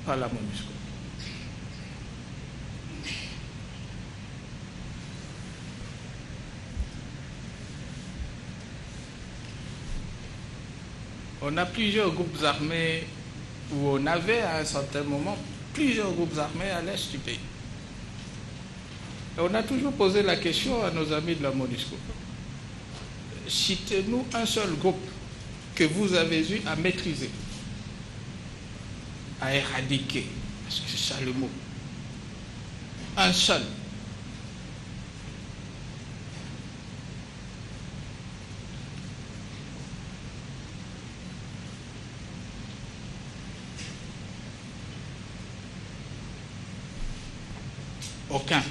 par la MONUSCO. On a plusieurs groupes armés, où on avait à un certain moment plusieurs groupes armés à l'est du pays. Et on a toujours posé la question à nos amis de la MONUSCO. Citez-nous un seul groupe que vous avez eu à maîtriser, à éradiquer, parce que c'est ça le mot. Un seul. Aucun.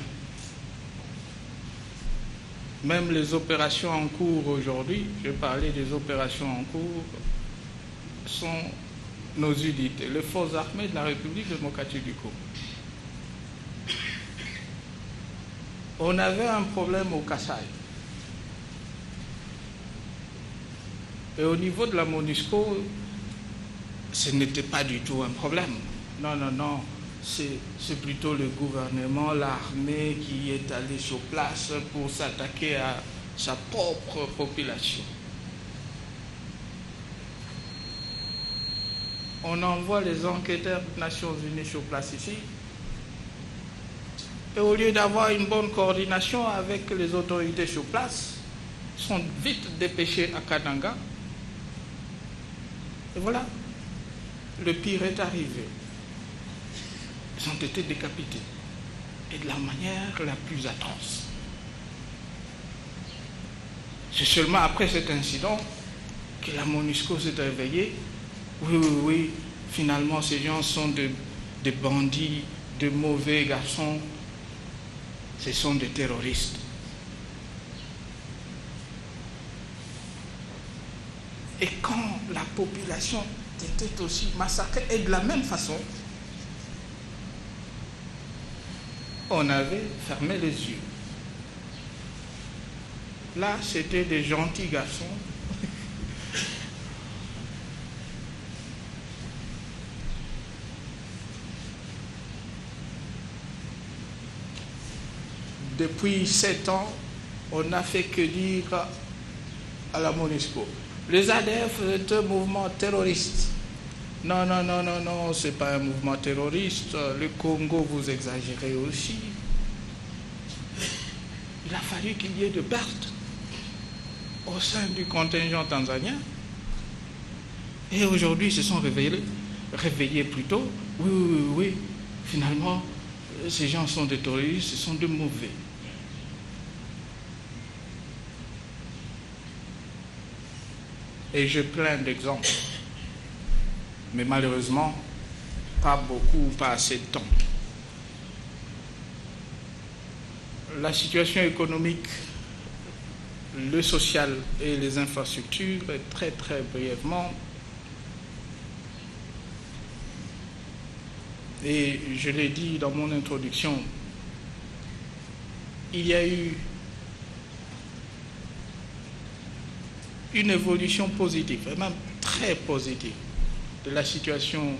Même les opérations en cours aujourd'hui, je parlais des opérations en cours, sont nos unités, les forces armées de la République démocratique du Congo. On avait un problème au Kasaï. Et au niveau de la MONUSCO, ce n'était pas du tout un problème. Non, non, non. C'est plutôt le gouvernement, l'armée qui est allé sur place pour s'attaquer à sa propre population. On envoie les enquêteurs des Nations Unies sur place ici. Et au lieu d'avoir une bonne coordination avec les autorités sur place, ils sont vite dépêchés à Kananga. Et voilà, le pire est arrivé. Ils ont été décapités, et de la manière la plus atroce. C'est seulement après cet incident que la MONUSCO s'est réveillée. Oui, oui, oui, finalement ces gens sont des bandits, de mauvais garçons, ce sont des terroristes. Et quand la population était aussi massacrée, et de la même façon, on avait fermé les yeux. Là, c'était des gentils garçons. Depuis 7 ans, on n'a fait que dire à la MONUSCO. Les ADF, c'est un mouvement terroriste. Non, non, non, non, non, ce n'est pas un mouvement terroriste. Le Congo, vous exagérez aussi. Il a fallu qu'il y ait de pertes au sein du contingent tanzanien. Et aujourd'hui, ils se sont réveillés plutôt. Oui, oui, oui, oui. Finalement, ces gens sont des terroristes, ce sont de mauvais. Et j'ai plein d'exemples. Mais malheureusement, pas beaucoup, pas assez de temps. La situation économique, le social et les infrastructures, très très brièvement. Et je l'ai dit dans mon introduction, il y a eu une évolution positive, et même très positive, de la situation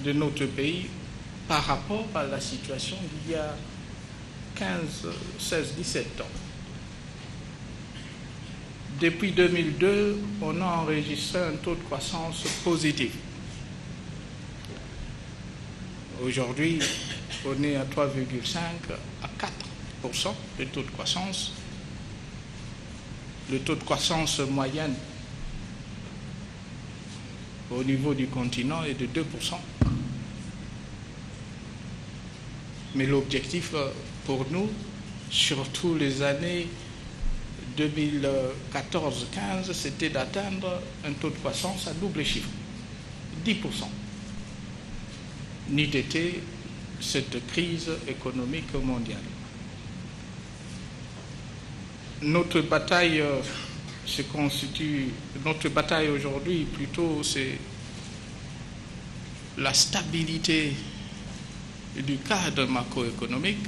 de notre pays par rapport à la situation d'il y a 15, 16, 17 ans. Depuis 2002, on a enregistré un taux de croissance positif. Aujourd'hui, on est à 3,5 à 4% de taux de croissance. Le taux de croissance moyenne au niveau du continent est de 2%. Mais l'objectif pour nous, surtout les années 2014-15, c'était d'atteindre un taux de croissance à double chiffre, 10%. N'eût été cette crise économique mondiale. Notre bataille aujourd'hui, plutôt, c'est la stabilité du cadre macroéconomique,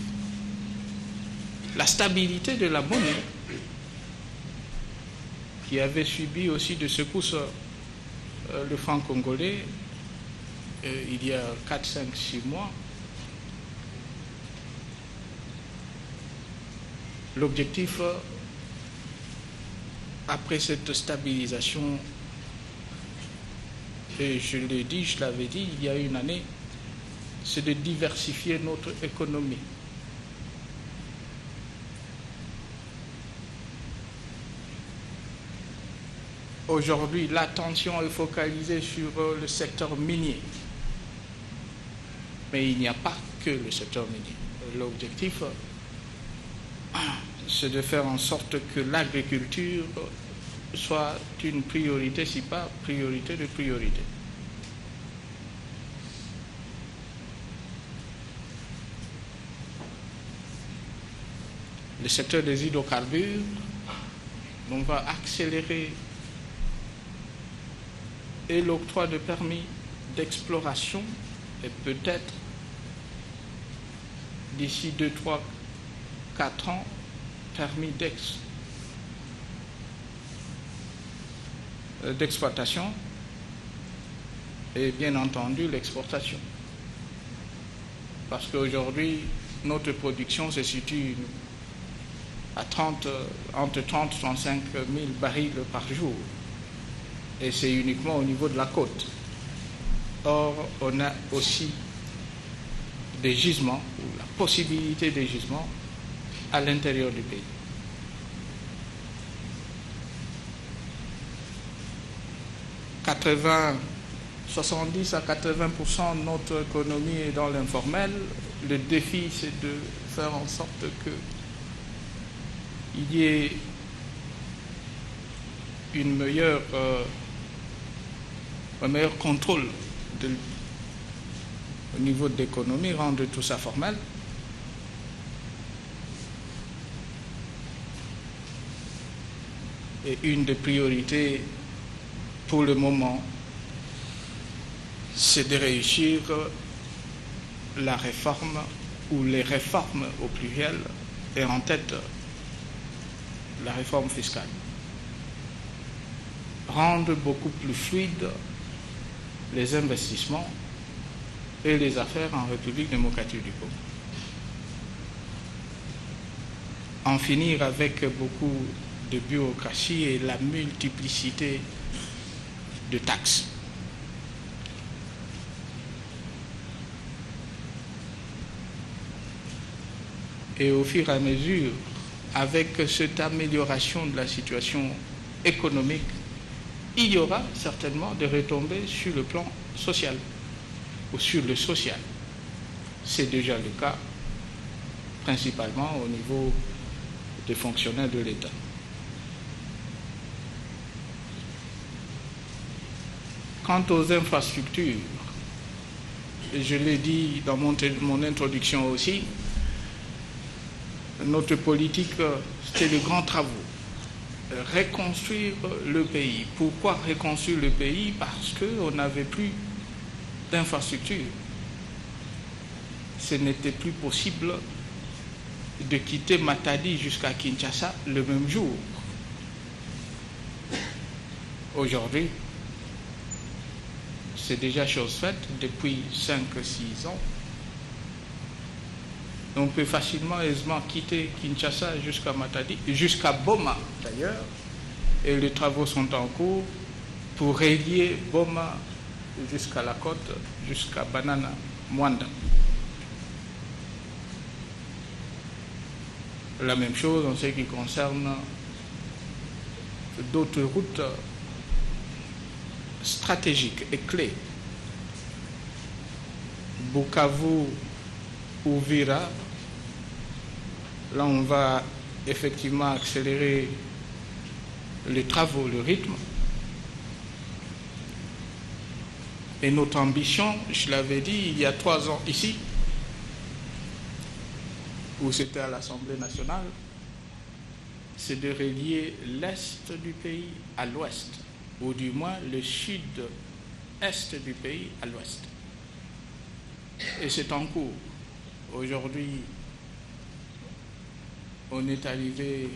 la stabilité de la monnaie, qui avait subi aussi de secousses le franc congolais, il y a 4, 5, 6 mois. L'objectif, après cette stabilisation, et je l'ai dit, je l'avais dit il y a une année, c'est de diversifier notre économie. Aujourd'hui, l'attention est focalisée sur le secteur minier. Mais il n'y a pas que le secteur minier. L'objectif, c'est de faire en sorte que l'agriculture soit une priorité, si pas priorité de priorité. Le secteur des hydrocarbures, on va accélérer et l'octroi de permis d'exploration et peut-être d'ici 2, 3, 4 ans, permis d'exploitation et bien entendu l'exportation. Parce qu'aujourd'hui, notre production se situe à entre 30 et 35 000 barils par jour. Et c'est uniquement au niveau de la côte. Or, on a aussi des gisements, ou la possibilité des gisements, à l'intérieur du pays. « 70 à 80% de notre économie est dans l'informel. Le défi, c'est de faire en sorte qu'il y ait un meilleur contrôle au niveau de l'économie, rendre tout ça formel. Et une des priorités pour le moment, c'est de réussir la réforme ou les réformes au pluriel et en tête la réforme fiscale. Rendre beaucoup plus fluide les investissements et les affaires en République démocratique du Congo. En finir avec beaucoup de bureaucratie et la multiplicité de taxes. Et au fur et à mesure, avec cette amélioration de la situation économique, il y aura certainement des retombées sur le plan social ou sur le social. C'est déjà le cas, principalement au niveau des fonctionnaires de l'État. Quant aux infrastructures, je l'ai dit dans mon introduction aussi, notre politique, c'est de grands travaux. Reconstruire le pays. Pourquoi reconstruire le pays? Parce qu'on n'avait plus d'infrastructures. Ce n'était plus possible de quitter Matadi jusqu'à Kinshasa le même jour. Aujourd'hui, c'est déjà chose faite depuis 5-6 ans. On peut facilement, aisément quitter Kinshasa jusqu'à Matadi, jusqu'à Boma d'ailleurs, et les travaux sont en cours pour relier Boma jusqu'à la côte, jusqu'à Banana, Mwanda. La même chose en ce qui concerne d'autres routes stratégiques et clés. Bukavu, Uvira, là on va effectivement accélérer les travaux, le rythme. Et notre ambition, je l'avais dit il y a 3 ans ici, où c'était à l'Assemblée nationale, c'est de relier l'est du pays à l'ouest, ou du moins le sud-est du pays à l'ouest. Et c'est en cours. Aujourd'hui, on est arrivé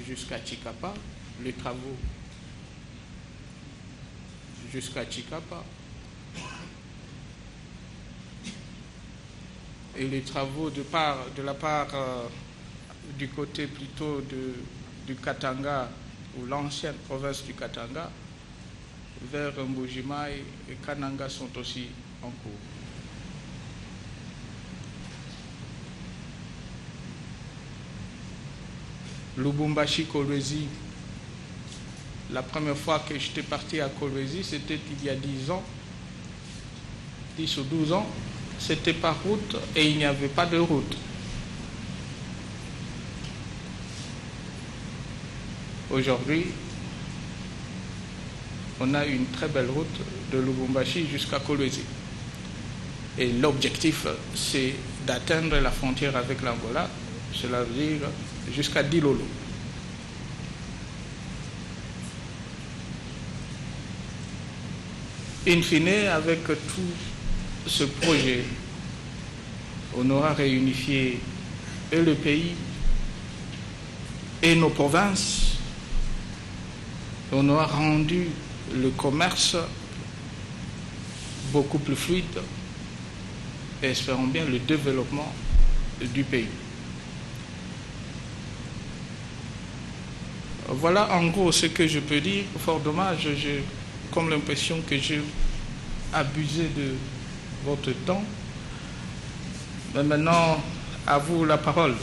jusqu'à Chikapa, les travaux jusqu'à Chikapa. et les travaux de la part du côté plutôt du Katanga, ou l'ancienne province du Katanga, vers Mbujimai et Kananga sont aussi en cours. Lubumbashi, Kolwezi, la première fois que j'étais parti à Kolwezi, c'était il y a 10 ans, 10 ou 12 ans, c'était par route et il n'y avait pas de route. Aujourd'hui, on a une très belle route de Lubumbashi jusqu'à Kolwezi. Et l'objectif, c'est d'atteindre la frontière avec l'Angola, cela veut dire jusqu'à Dilolo. In fine, avec tout ce projet, on aura réunifié et le pays et nos provinces. On aura rendu le commerce beaucoup plus fluide et espérons bien le développement du pays. Voilà en gros ce que je peux dire. Fort dommage, j'ai comme l'impression que j'ai abusé de votre temps. Mais maintenant, à vous la parole.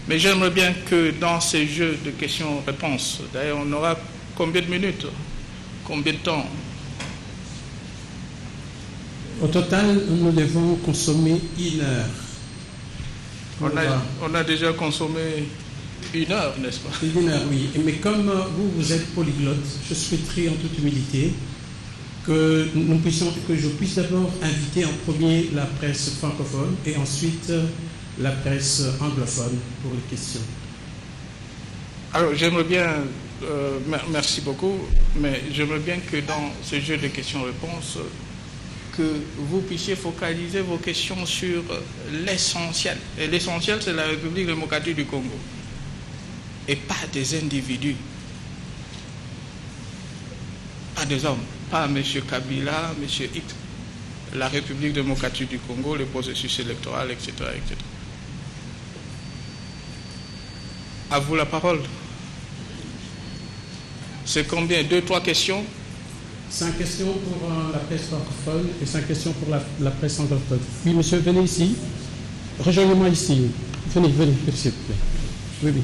Mais j'aimerais bien que dans ces jeux de questions-réponses, d'ailleurs on aura combien de minutes? Combien de temps? Au total, nous devons consommer 1 heure. On a déjà consommé 1 heure, n'est-ce pas? 1 heure, oui. Mais comme vous êtes polyglotte, je souhaiterais en toute humilité que je puisse d'abord inviter en premier la presse francophone et ensuite la presse anglophone pour les questions. Alors j'aimerais bien, merci beaucoup, mais j'aimerais bien que dans ce jeu de questions-réponses, que vous puissiez focaliser vos questions sur l'essentiel. Et l'essentiel, c'est la République démocratique du Congo. Et pas des individus. Pas des hommes. Pas M. Kabila, M. X. La République démocratique du Congo, le processus électoral, etc., etc. À vous la parole. C'est combien? 2, 3 questions? 5 questions pour la presse francophone et 5 questions pour la presse anglophone. Oui, monsieur, venez ici. Rejoignez-moi ici. Venez, s'il vous plaît. Oui, oui.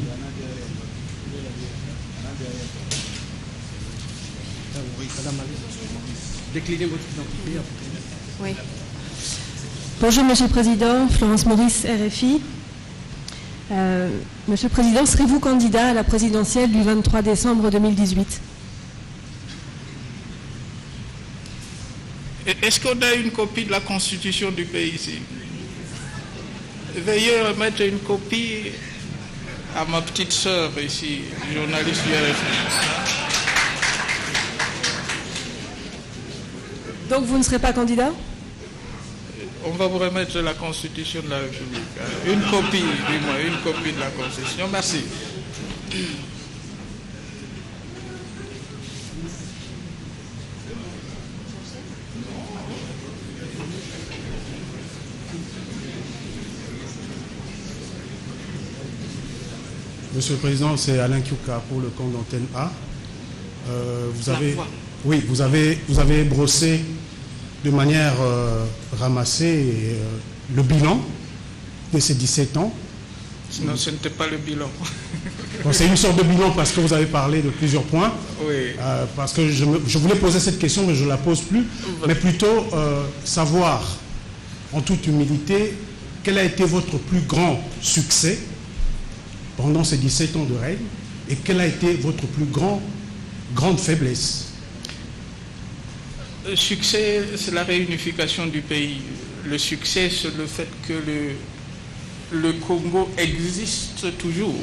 Déclinez votre identité. Oui. Bonjour, Monsieur le Président. Florence Maurice, RFI. Monsieur le Président, serez-vous candidat à la présidentielle du 23 décembre 2018? Est-ce qu'on a une copie de la Constitution du pays ici? Veuillez remettre une copie à ma petite sœur ici, journaliste du RFI. Donc vous ne serez pas candidat? On va vous remettre la Constitution de la République. Une copie, dis-moi, une copie de la Constitution. Merci. Monsieur le Président, c'est Alain Kiouka pour le compte d'Antenne A. Vous avez brossé de manière ramassée le bilan de ces 17 ans. Non, ce n'était pas le bilan. Bon, c'est une sorte de bilan parce que vous avez parlé de plusieurs points. Oui. Parce que je voulais poser cette question, mais je ne la pose plus. Mais plutôt savoir, en toute humilité, quel a été votre plus grand succès pendant ces 17 ans de règne et quelle a été votre plus grande faiblesse? Le succès, c'est la réunification du pays. Le succès, c'est le fait que le Congo existe toujours.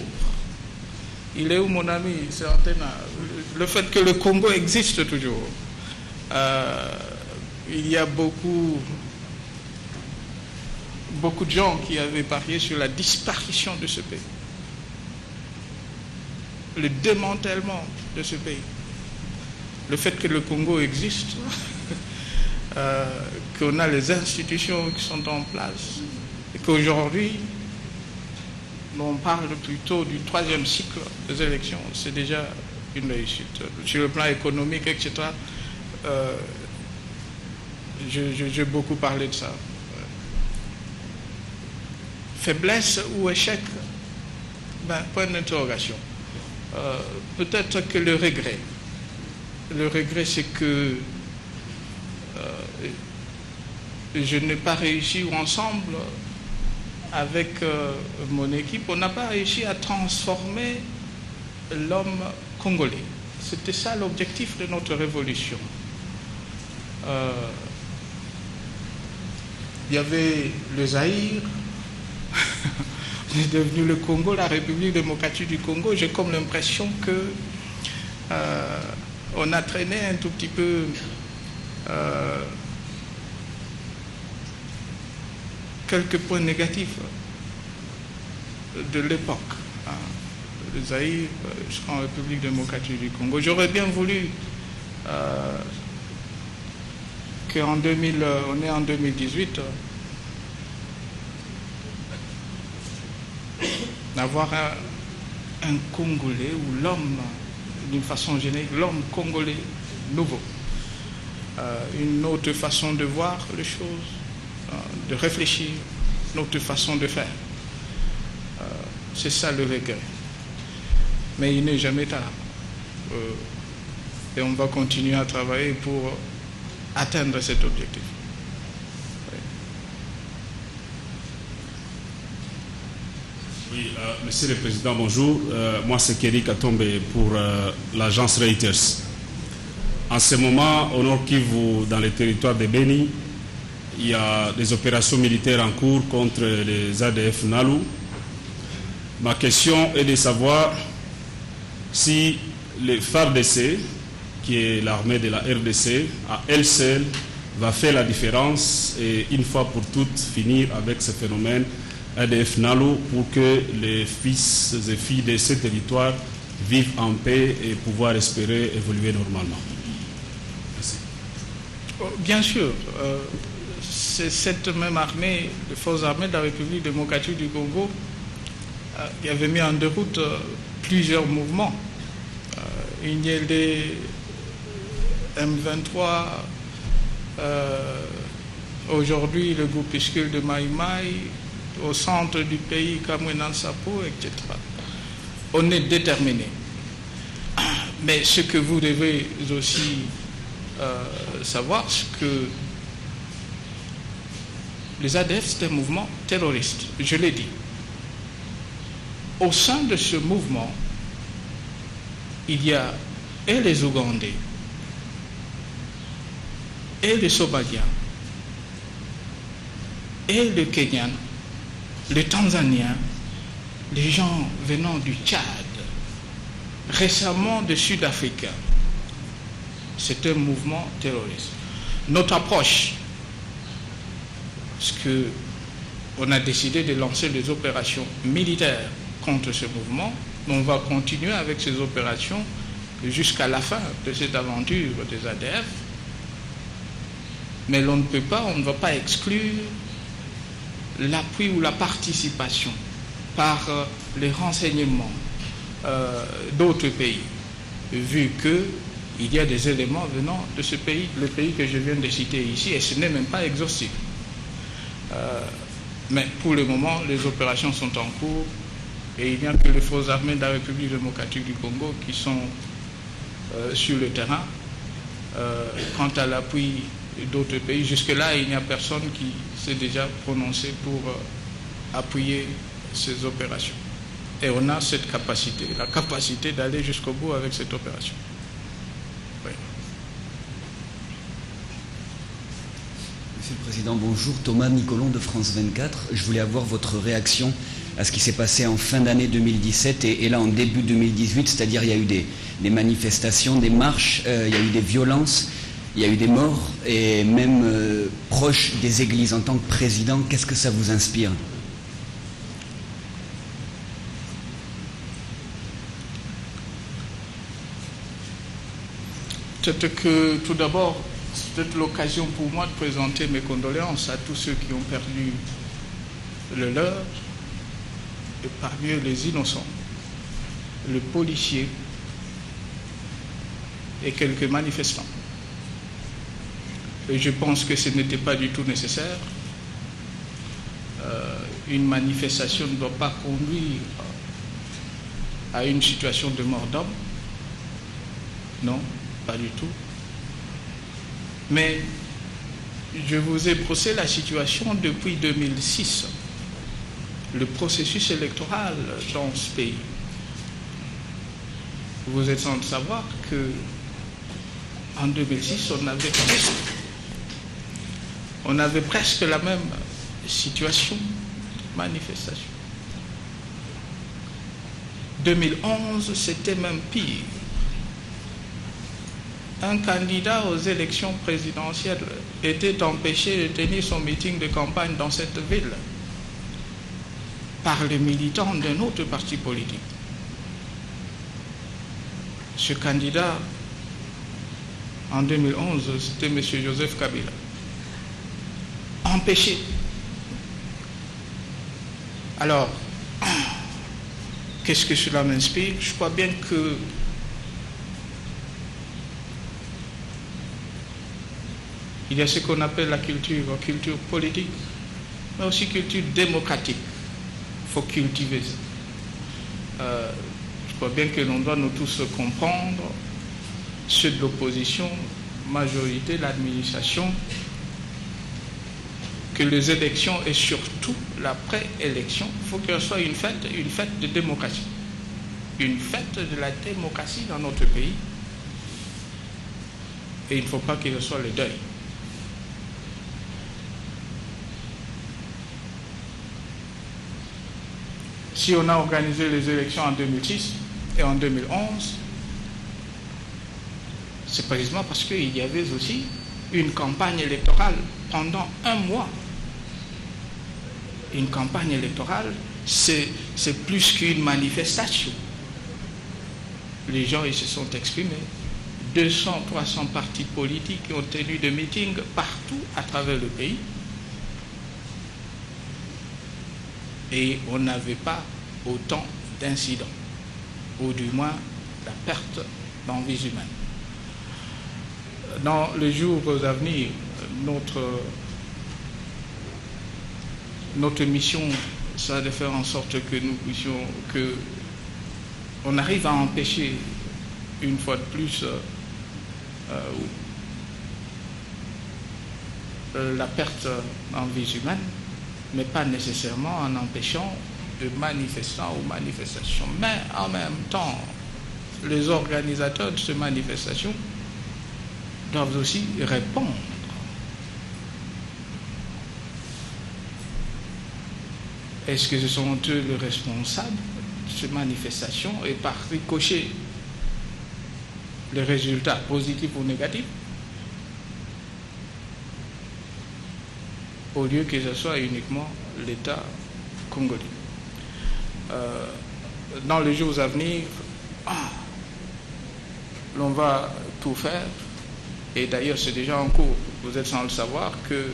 Il est où, mon ami? C'est Antena. Le fait que le Congo existe toujours. Il y a beaucoup de gens qui avaient parié sur la disparition de ce pays. Le démantèlement de ce pays. Le fait que le Congo existe, qu'on a les institutions qui sont en place, qu'aujourd'hui, on parle plutôt du 3e cycle des élections. C'est déjà une réussite. Sur le plan économique, etc., j'ai beaucoup parlé de ça. Faiblesse ou échec, point d'interrogation. Peut-être que le regret, c'est que je n'ai pas réussi, ou ensemble, avec mon équipe, on n'a pas réussi à transformer l'homme congolais. C'était ça l'objectif de notre révolution. Il y avait le Zaïre, on est devenu le Congo, la République démocratique du Congo. J'ai comme l'impression que on a traîné un tout petit peu quelques points négatifs de l'époque. Le Zaïre jusqu'en République démocratique du Congo. J'aurais bien voulu qu'en 2000, on est en 2018, d'avoir un Congolais ou l'homme, d'une façon générique, l'homme congolais nouveau. Une autre façon de voir les choses, de réfléchir, une autre façon de faire. C'est ça le regret. Mais il n'est jamais tard. Et on va continuer à travailler pour atteindre cet objectif. Oui, Monsieur le Président, bonjour. Moi, c'est Kéry Katombe pour l'agence Reuters. En ce moment, au Nord Kivu, dans le territoire de Beni, il y a des opérations militaires en cours contre les ADF Nalu. Ma question est de savoir si le FARDC, qui est l'armée de la RDC, à elle seule, va faire la différence et une fois pour toutes finir avec ce phénomène ADF Nalu pour que les fils et filles de ce territoire vivent en paix et pouvoir espérer évoluer normalement. Merci. Bien sûr, c'est cette même armée, les forces armées de la République démocratique du Congo, qui avait mis en déroute plusieurs mouvements. Il y a des M23, aujourd'hui le groupuscule de Maï Maï, au centre du pays, Kamwenan Sapo, etc. On est déterminé. Mais ce que vous devez aussi savoir, c'est que les ADF, c'est un mouvement terroriste, je l'ai dit. Au sein de ce mouvement, il y a et les Ougandais, et les Somaliens, et les Kenyans, les Tanzaniens, les gens venant du Tchad, récemment des Sud-Africains. C'est un mouvement terroriste. Notre approche, parce qu'on a décidé de lancer des opérations militaires contre ce mouvement, on va continuer avec ces opérations jusqu'à la fin de cette aventure des ADF. Mais on ne va pas exclure l'appui ou la participation par les renseignements d'autres pays, vu qu'il y a des éléments venant de ce pays, le pays que je viens de citer ici, et ce n'est même pas exhaustif. Mais pour le moment, les opérations sont en cours et il n'y a que les forces armées de la République démocratique du Congo qui sont sur le terrain. Quant à l'appui d'autres pays, jusque-là, il n'y a personne qui s'est déjà prononcé pour appuyer ces opérations. Et on a cette capacité, la capacité d'aller jusqu'au bout avec cette opération. Oui. Monsieur le Président, bonjour. Thomas Nicolon de France 24. Je voulais avoir votre réaction à ce qui s'est passé en fin d'année 2017 et là en début 2018, c'est-à-dire il y a eu des manifestations, des marches, il y a eu des violences, il y a eu des morts et même proches des églises. En tant que président, qu'est-ce que ça vous inspire ? Peut-être que tout d'abord, c'est peut-être l'occasion pour moi de présenter mes condoléances à tous ceux qui ont perdu le leur, et parmi eux les innocents, le policier et quelques manifestants. Et je pense que ce n'était pas du tout nécessaire. Une manifestation ne doit pas conduire à une situation de mort d'homme. Non, pas du tout. Mais je vous ai brossé la situation depuis 2006, le processus électoral dans ce pays. Vous êtes sans savoir que en 2006, on avait presque la même situation, manifestation. 2011, c'était même pire. Un candidat aux élections présidentielles était empêché de tenir son meeting de campagne dans cette ville par les militants d'un autre parti politique. Ce candidat, en 2011, c'était M. Joseph Kabila. Empêché. Alors, qu'est-ce que cela m'inspire? Je crois bien que il y a ce qu'on appelle la culture politique, mais aussi culture démocratique. Il faut cultiver ça. Je crois bien que l'on doit nous tous comprendre, ceux de l'opposition, majorité, l'administration, que les élections et surtout la pré-élection, il faut qu'elle soit une fête de démocratie. Une fête de la démocratie dans notre pays. Et il ne faut pas qu'il soit le deuil. Si on a organisé les élections en 2006 et en 2011, c'est précisément parce qu'il y avait aussi une campagne électorale pendant un mois. Une campagne électorale, c'est plus qu'une manifestation. Les gens, ils se sont exprimés. 200, 300 partis politiques ont tenu des meetings partout à travers le pays. Et on n'avait pas autant d'incidents, ou du moins la perte d'envies humaines. Dans les jours à venir, notre mission, c'est de faire en sorte que nous puissions, on arrive à empêcher une fois de plus la perte d'envies humaines, mais pas nécessairement en empêchant de manifestants ou manifestations. Mais en même temps, les organisateurs de ces manifestations doivent aussi répondre. Est-ce que ce sont eux les responsables de ces manifestations et par ricochet les résultats positifs ou négatifs, au lieu que ce soit uniquement l'État congolais? Dans les jours à venir, l'on va tout faire, et d'ailleurs c'est déjà en cours, vous êtes sans le savoir, que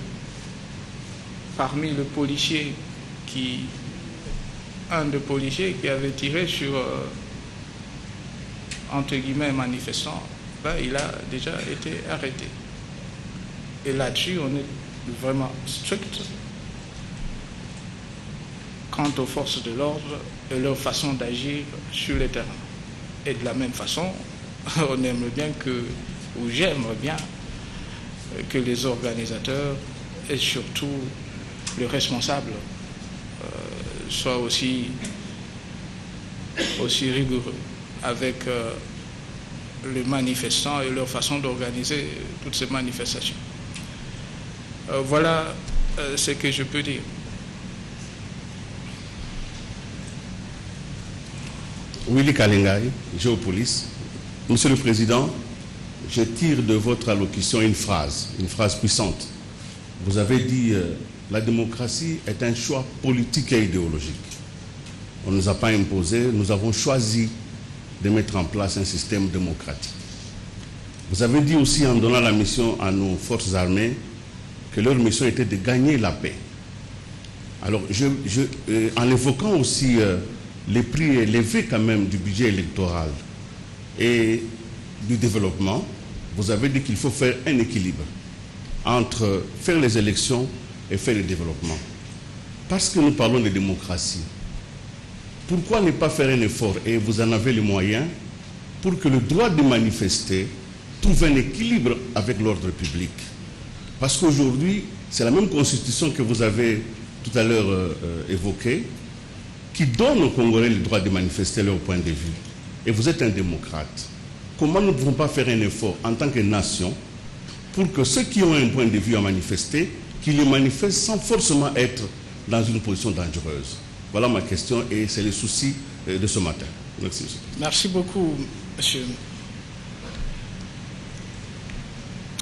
parmi les policiers un des policiers qui avait tiré sur entre guillemets manifestants, il a déjà été arrêté. Et là-dessus, on est vraiment strict quant aux forces de l'ordre et leur façon d'agir sur le terrain. Et de la même façon, on aimerait bien ou j'aimerais bien que les organisateurs et surtout les responsables soient aussi rigoureux avec les manifestants et leur façon d'organiser toutes ces manifestations. Voilà ce que je peux dire. Willy Kalengai, Géopolis. Monsieur le Président, je tire de votre allocution une phrase puissante. Vous avez dit la démocratie est un choix politique et idéologique. On ne nous a pas imposé, nous avons choisi de mettre en place un système démocratique. Vous avez dit aussi, en donnant la mission à nos forces armées, que leur mission était de gagner la paix. Alors, en évoquant aussi les prix élevés quand même du budget électoral et du développement, vous avez dit qu'il faut faire un équilibre entre faire les élections et faire le développement. Parce que nous parlons de démocratie, pourquoi ne pas faire un effort, et vous en avez les moyens, pour que le droit de manifester trouve un équilibre avec l'ordre public? Parce qu'aujourd'hui, c'est la même constitution que vous avez tout à l'heure évoquée, qui donne aux Congolais le droit de manifester leur point de vue. Et vous êtes un démocrate. Comment nous ne pouvons pas faire un effort en tant que nation pour que ceux qui ont un point de vue à manifester, qu'ils le manifestent sans forcément être dans une position dangereuse? Voilà ma question et c'est le souci de ce matin. Merci, monsieur. Merci beaucoup, monsieur.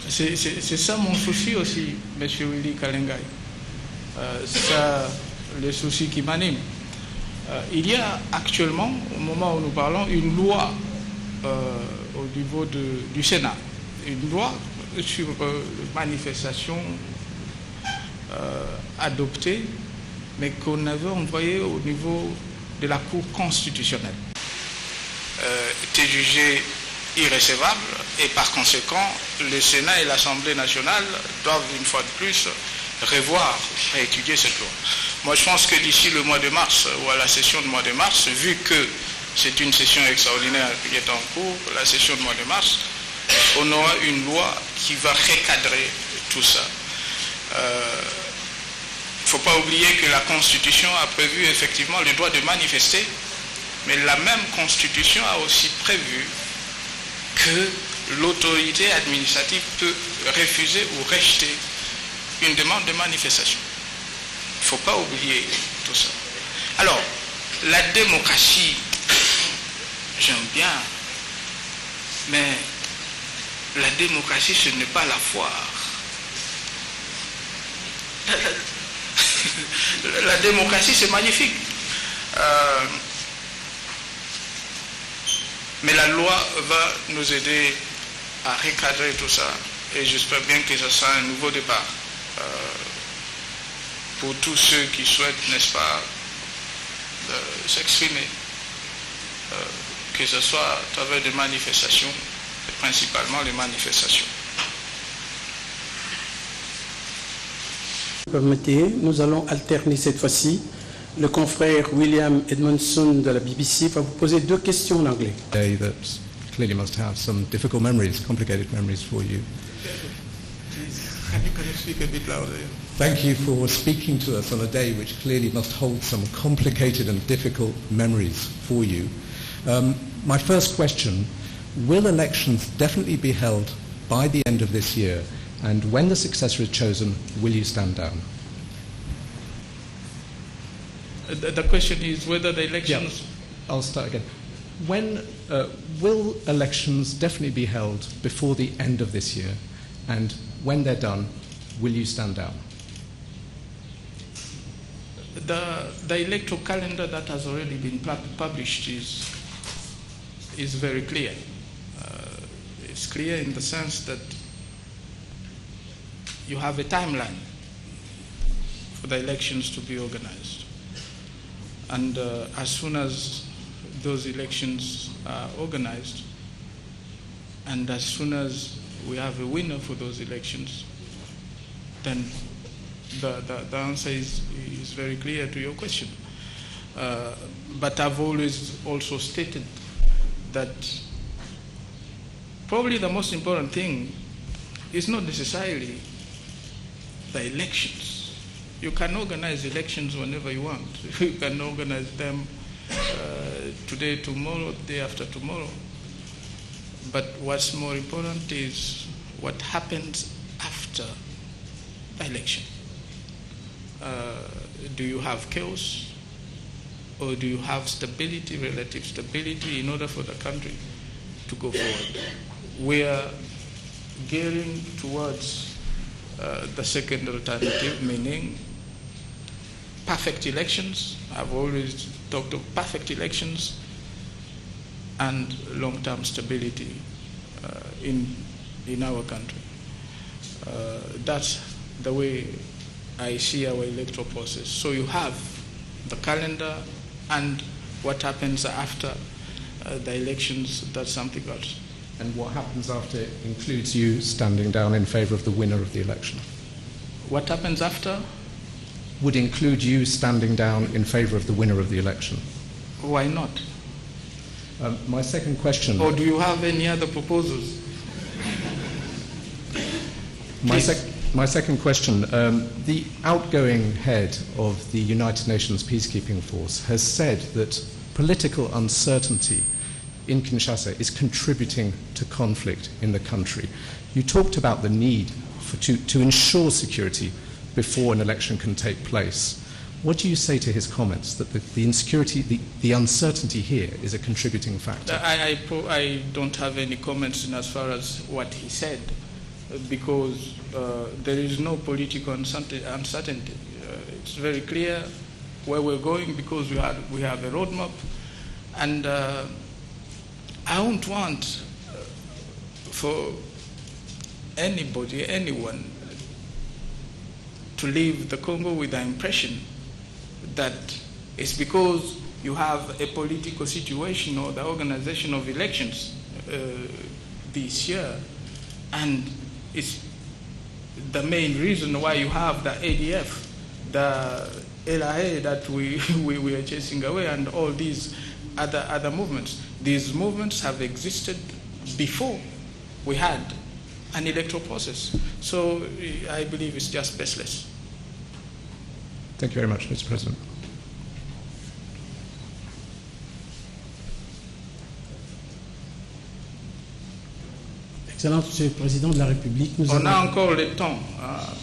C'est ça mon souci aussi, monsieur Willy Kalengai. C'est ça le souci qui m'anime. Il y a actuellement, au moment où nous parlons, une loi au niveau du Sénat, une loi sur manifestation adoptée, mais qu'on avait envoyée au niveau de la Cour constitutionnelle. Était jugée irrécevable et par conséquent, le Sénat et l'Assemblée nationale doivent une fois de plus revoir, réétudier cette loi. Moi, je pense que d'ici le mois de mars ou à la session du mois de mars, vu que c'est une session extraordinaire qui est en cours, la session du mois de mars, on aura une loi qui va recadrer tout ça. Il ne faut pas oublier que la Constitution a prévu effectivement le droit de manifester, mais la même Constitution a aussi prévu que l'autorité administrative peut refuser ou rejeter une demande de manifestation. Il ne faut pas oublier tout ça. Alors, la démocratie, j'aime bien, mais la démocratie, ce n'est pas la foire. La démocratie, c'est magnifique. Mais la loi va nous aider à recadrer tout ça. Et j'espère bien que ce sera un nouveau départ pour tous ceux qui souhaitent, n'est-ce pas, s'exprimer. Que ce soit à travers des manifestations, et principalement les manifestations. Permettez, nous allons alterner cette fois-ci. Le confrère William Edmondson de la BBC va vous poser 2 questions en anglais. Day that clearly must have some difficult memories, complicated memories for you. Can you speak a bit louder? Thank you for speaking to us on a day which clearly must hold some complicated and difficult memories for you. My first question, will elections definitely be held by the end of this year? And when the successor is chosen, will you stand down? The question is whether the elections... Yeah. I'll start again. When will elections definitely be held before the end of this year? And when they're done, will you stand down? The electoral calendar that has already been published is very clear. It's clear in the sense that you have a timeline for the elections to be organized. And as soon as those elections are organized, and as soon as we have a winner for those elections, then the answer is very clear to your question. But I've always also stated that probably the most important thing is not necessarily the elections. You can organize elections whenever you want. You can organize them today, tomorrow, the day after tomorrow. But what's more important is what happens after the election. Do you have chaos, or do you have stability, relative stability, in order for the country to go forward? We are gearing towards the second alternative, meaning perfect elections. I've always talked of perfect elections and long-term stability in our country. That's the way I see our electoral process. So you have the calendar and what happens after the elections, that's something else. And what happens after includes you standing down in favour of the winner of the election? What happens after? Would include you standing down in favour of the winner of the election. Why not? My second question... Or do you have any other proposals? My second question, the outgoing head of the United Nations Peacekeeping Force has said that political uncertainty in Kinshasa is contributing to conflict in the country. You talked about the need to ensure security before an election can take place. What do you say to his comments that the insecurity, the uncertainty here is a contributing factor? I don't have any comments in as far as what he said, because there is no political uncertainty. It's very clear where we're going because we have a roadmap, and I won't want for anybody, anyone, to leave the Congo with the impression that it's because you have a political situation or the organization of elections this year, and it's the main reason why you have the ADF, the LRA that we are chasing away, and all these other movements. These movements have existed before we had an electoral process. So I believe it's just baseless. Thank you very much, Mr. President. Excellence, Monsieur le Président de la République. On a encore le temps.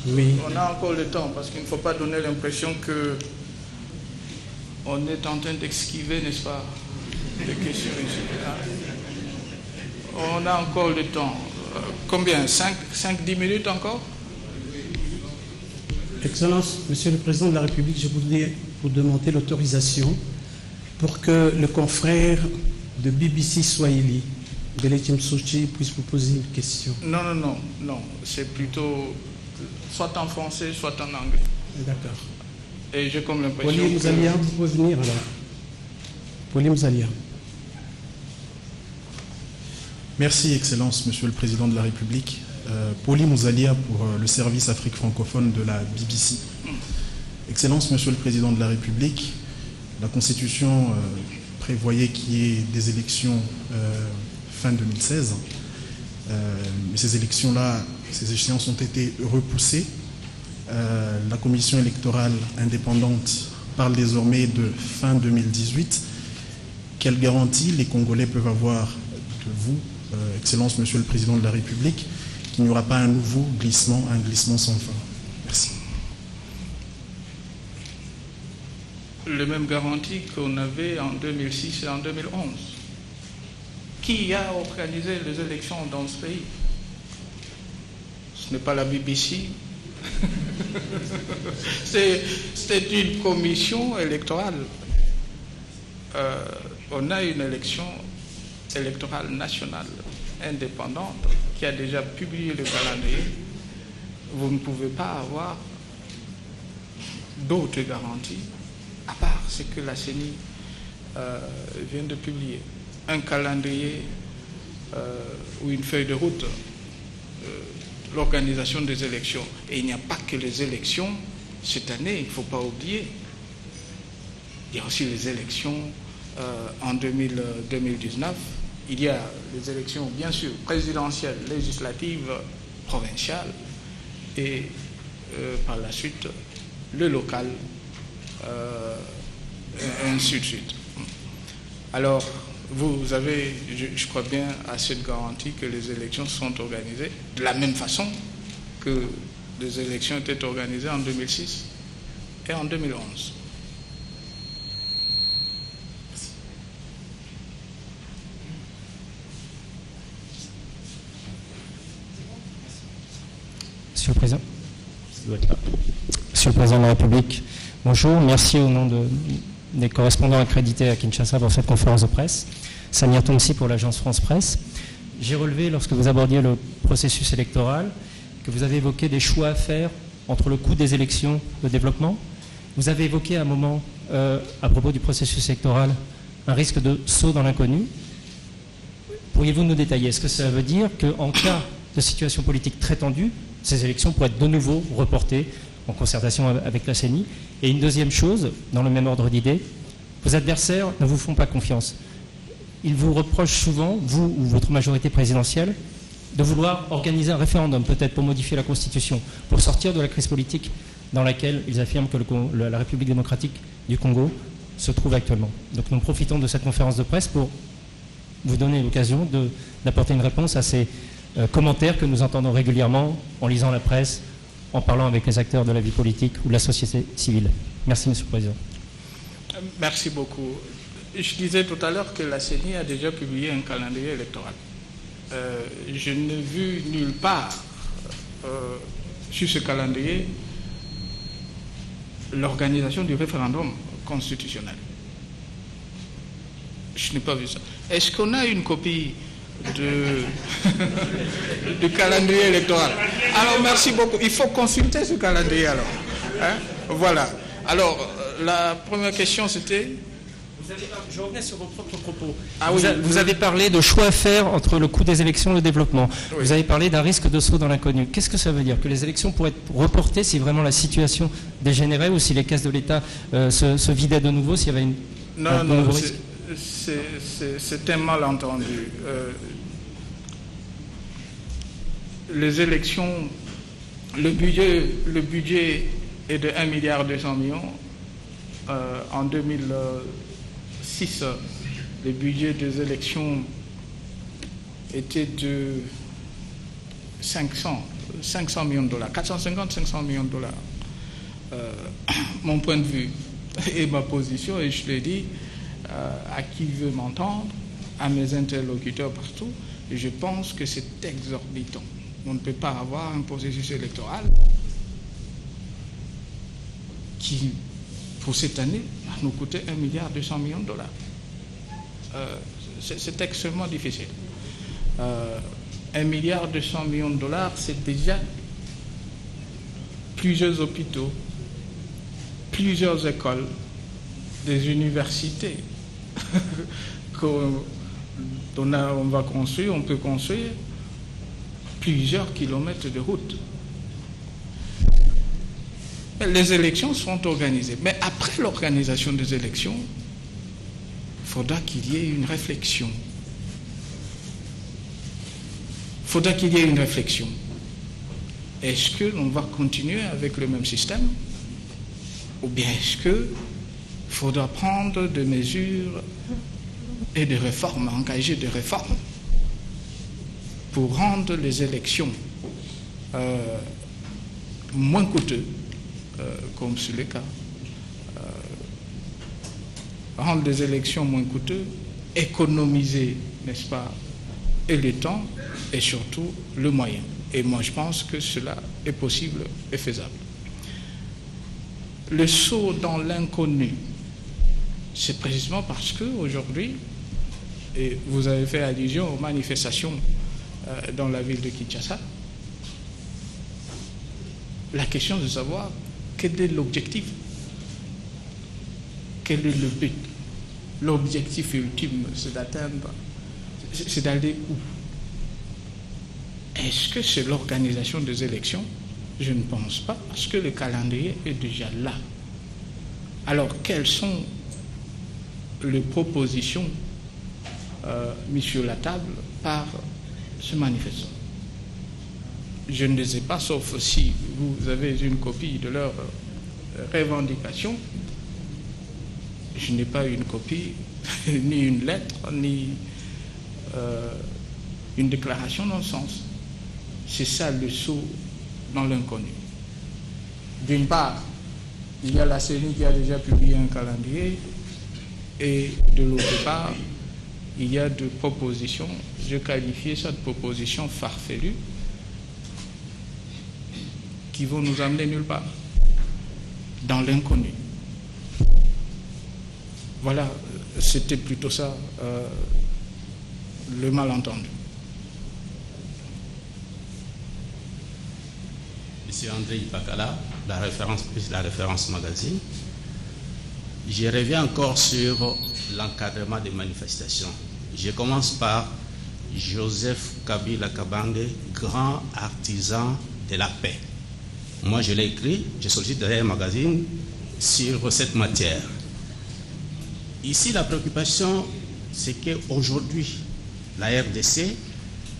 Oui. On a encore le temps, parce qu'il ne faut pas donner l'impression qu'on est en train d'esquiver, n'est-ce pas, des questions ici. On a encore le temps. Combien? 5-10 minutes encore? Excellence, Monsieur le Président de la République, je voudrais vous demander l'autorisation pour que le confrère de BBC Swahili, Belechim Souchi, puisse vous poser une question. Non. C'est plutôt soit en français, soit en anglais. D'accord. Et j'ai comme l'impression Pauline Mouzalia, vous pouvez venir alors. Pauline Mouzalia. Merci, Excellence, Monsieur le Président de la République. Pauline Mouzalia pour le service Afrique francophone de la BBC. Excellence, Monsieur le Président de la République, la Constitution prévoyait qu'il y ait des élections fin 2016. Mais ces élections-là, ces échéances ont été repoussées. La Commission électorale indépendante parle désormais de fin 2018. Quelle garantie les Congolais peuvent avoir de vous, Excellence, Monsieur le Président de la République, qu'il n'y aura pas un nouveau glissement, un glissement sans fin? Merci. Les mêmes garanties qu'on avait en 2006 et en 2011. Qui a organisé les élections dans ce pays? Ce n'est pas la BBC. C'est une commission électorale. On a une élection électorale nationale indépendante qui a déjà publié le calendrier. Vous ne pouvez pas avoir d'autres garanties à part ce que la CENI vient de publier. Un calendrier ou une feuille de route, l'organisation des élections. Et il n'y a pas que les élections cette année, il ne faut pas oublier. Il y a aussi les élections en 2019. Il y a les élections, bien sûr, présidentielles, législatives, provinciales, et par la suite, le local, et ainsi de suite. Alors, vous avez, je crois bien, assez de garantie que les élections sont organisées de la même façon que les élections étaient organisées en 2006 et en 2011. Monsieur le Président. Monsieur le Président de la République, bonjour. Merci au nom des correspondants accrédités à Kinshasa pour cette conférence de presse. Samir Toumsi pour l'agence France Presse. J'ai relevé, lorsque vous abordiez le processus électoral, que vous avez évoqué des choix à faire entre le coût des élections, le développement. Vous avez évoqué à un moment, à propos du processus électoral, un risque de saut dans l'inconnu. Pourriez-vous nous détailler? Est-ce que ça veut dire qu'en cas de situation politique très tendue, ces élections pourraient être de nouveau reportées en concertation avec la CENI? Et une deuxième chose, dans le même ordre d'idée, vos adversaires ne vous font pas confiance. Ils vous reprochent souvent, vous ou votre majorité présidentielle, de vouloir organiser un référendum, peut-être pour modifier la Constitution, pour sortir de la crise politique dans laquelle ils affirment que la République démocratique du Congo se trouve actuellement. Donc nous profitons de cette conférence de presse pour vous donner l'occasion d'apporter une réponse à ces commentaires que nous entendons régulièrement en lisant la presse, en parlant avec les acteurs de la vie politique ou de la société civile. Merci, Monsieur le Président. Merci beaucoup. Je disais tout à l'heure que la CENI a déjà publié un calendrier électoral. Je n'ai vu nulle part sur ce calendrier l'organisation du référendum constitutionnel. Je n'ai pas vu ça. Est-ce qu'on a une copie du calendrier électoral? Alors, merci beaucoup. Il faut consulter ce calendrier alors. Hein? Voilà. Alors, la première question, c'était... Je revenais sur vos propres propos. Vous avez parlé de choix à faire entre le coût des élections et le développement. Oui. Vous avez parlé d'un risque de saut dans l'inconnu. Qu'est-ce que ça veut dire? Que les élections pourraient être reportées si vraiment la situation dégénérait ou si les caisses de l'État se vidaient de nouveau, s'il y avait un nouveau risque? C'est un malentendu. Les élections, le budget est de 1,2 milliard en 2006, le budget des élections était de 500 millions de dollars, 450-500 millions de dollars. Mon point de vue et ma position, et je l'ai dit à qui veut m'entendre, à mes interlocuteurs partout, je pense que c'est exorbitant. On ne peut pas avoir un processus électoral qui, pour cette année, va nous coûter 1,2 milliard de dollars. C'est extrêmement difficile. 1,2 milliard de dollars, c'est déjà plusieurs hôpitaux, plusieurs écoles, des universités qu'on va construire, on peut construire plusieurs kilomètres de route. Les élections seront organisées. Mais après l'organisation des élections, il faudra qu'il y ait une réflexion. Il faudra qu'il y ait une réflexion. Est-ce que l'on va continuer avec le même système? Ou bien est-ce qu'il faudra prendre des mesures et des réformes, engager des réformes pour rendre les élections moins coûteuses, comme c'est le cas, rendre les élections moins coûteuses, économiser, n'est-ce pas, et le temps, et surtout le moyen. Et moi, je pense que cela est possible et faisable. Le saut dans l'inconnu, c'est précisément parce qu'aujourd'hui, et vous avez fait allusion aux manifestations dans la ville de Kinshasa, la question de savoir quel est l'objectif, quel est le but. L'objectif ultime, c'est d'atteindre, c'est d'aller où? Est-ce que c'est l'organisation des élections? Je ne pense pas, parce que le calendrier est déjà là. Alors, quelles sont les propositions mises sur la table par ce manifestant? Je ne les ai pas, sauf si vous avez une copie de leurs revendications. Je n'ai pas une copie, ni une lettre, ni une déclaration dans le sens. C'est ça le saut dans l'inconnu. D'une part, il y a la CENI qui a déjà publié un calendrier, et de l'autre part, il y a des propositions, je qualifiais ça de propositions farfelues, qui vont nous amener nulle part, dans l'inconnu. Voilà, c'était plutôt ça, le malentendu. Monsieur André Ipakala, la référence magazine. Je reviens encore sur l'encadrement des manifestations. Je commence par Joseph Kabila Kabange, grand artisan de la paix. Moi, je l'ai écrit, je sollicite derrière un magazine sur cette matière. Ici, la préoccupation, c'est qu'aujourd'hui, la RDC,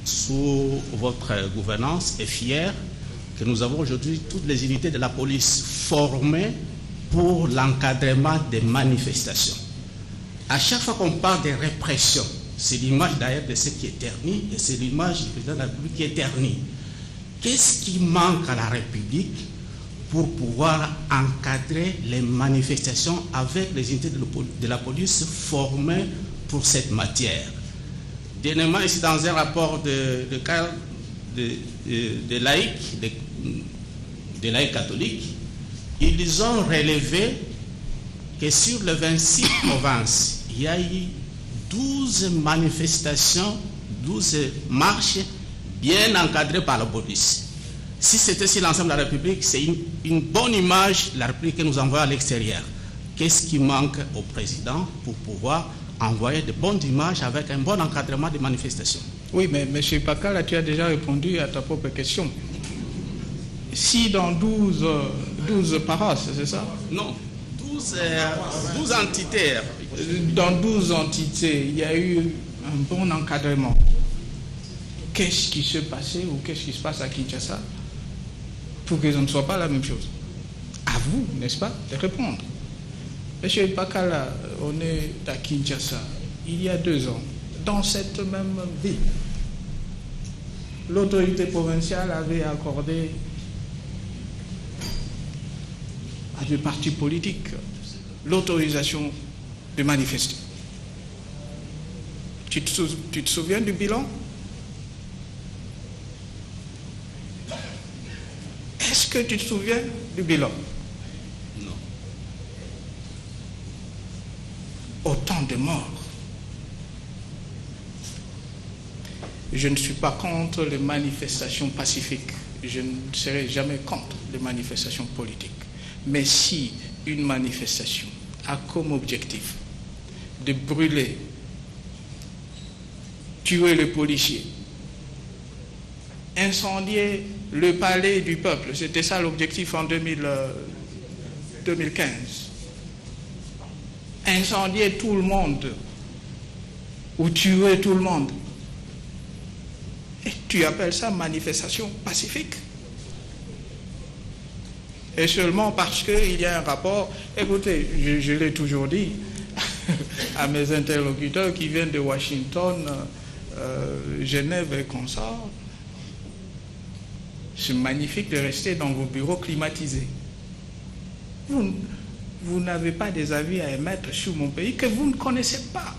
sous votre gouvernance, est fière que nous avons aujourd'hui toutes les unités de la police formées pour l'encadrement des manifestations. À chaque fois qu'on parle de répression, c'est l'image d'ailleurs de ce qui est ternie et c'est l'image du président de la République qui est ternie. Qu'est-ce qui manque à la République pour pouvoir encadrer les manifestations avec les unités de la police formées pour cette matière? Dernièrement, ici dans un rapport de laïcs, des laïcs catholiques, ils ont relevé que sur les 26 provinces, il y a eu 12 manifestations, 12 marches bien encadrées par la police. Si c'était sur l'ensemble de la République, c'est une bonne image de la République que nous envoyons à l'extérieur. Qu'est-ce qui manque au président pour pouvoir envoyer de bonnes images avec un bon encadrement des manifestations? Oui, mais M. Pakala, tu as déjà répondu à ta propre question. Si dans 12 paroisses, c'est ça? Non, 12 entités. Dans 12 entités, il y a eu un bon encadrement. Qu'est-ce qui se passait ou qu'est-ce qui se passe à Kinshasa pour que ce ne soit pas la même chose? À vous, n'est-ce pas, de répondre. Monsieur Pakala, on est à Kinshasa, il y a 2 ans, dans cette même ville. L'autorité provinciale avait accordé à des partis politiques l'autorisation de manifester. Tu te souviens du bilan? Est-ce que tu te souviens du bilan? Non. Autant de morts. Je ne suis pas contre les manifestations pacifiques. Je ne serai jamais contre les manifestations politiques. Mais si une manifestation a comme objectif de brûler, tuer les policiers, incendier le palais du peuple, c'était ça l'objectif en 2015, incendier tout le monde ou tuer tout le monde, et tu appelles ça manifestation pacifique? Et seulement parce qu'il y a un rapport. Écoutez, je l'ai toujours dit à mes interlocuteurs qui viennent de Washington, Genève et consorts, c'est magnifique de rester dans vos bureaux climatisés. Vous n'avez pas des avis à émettre sur mon pays que vous ne connaissez pas.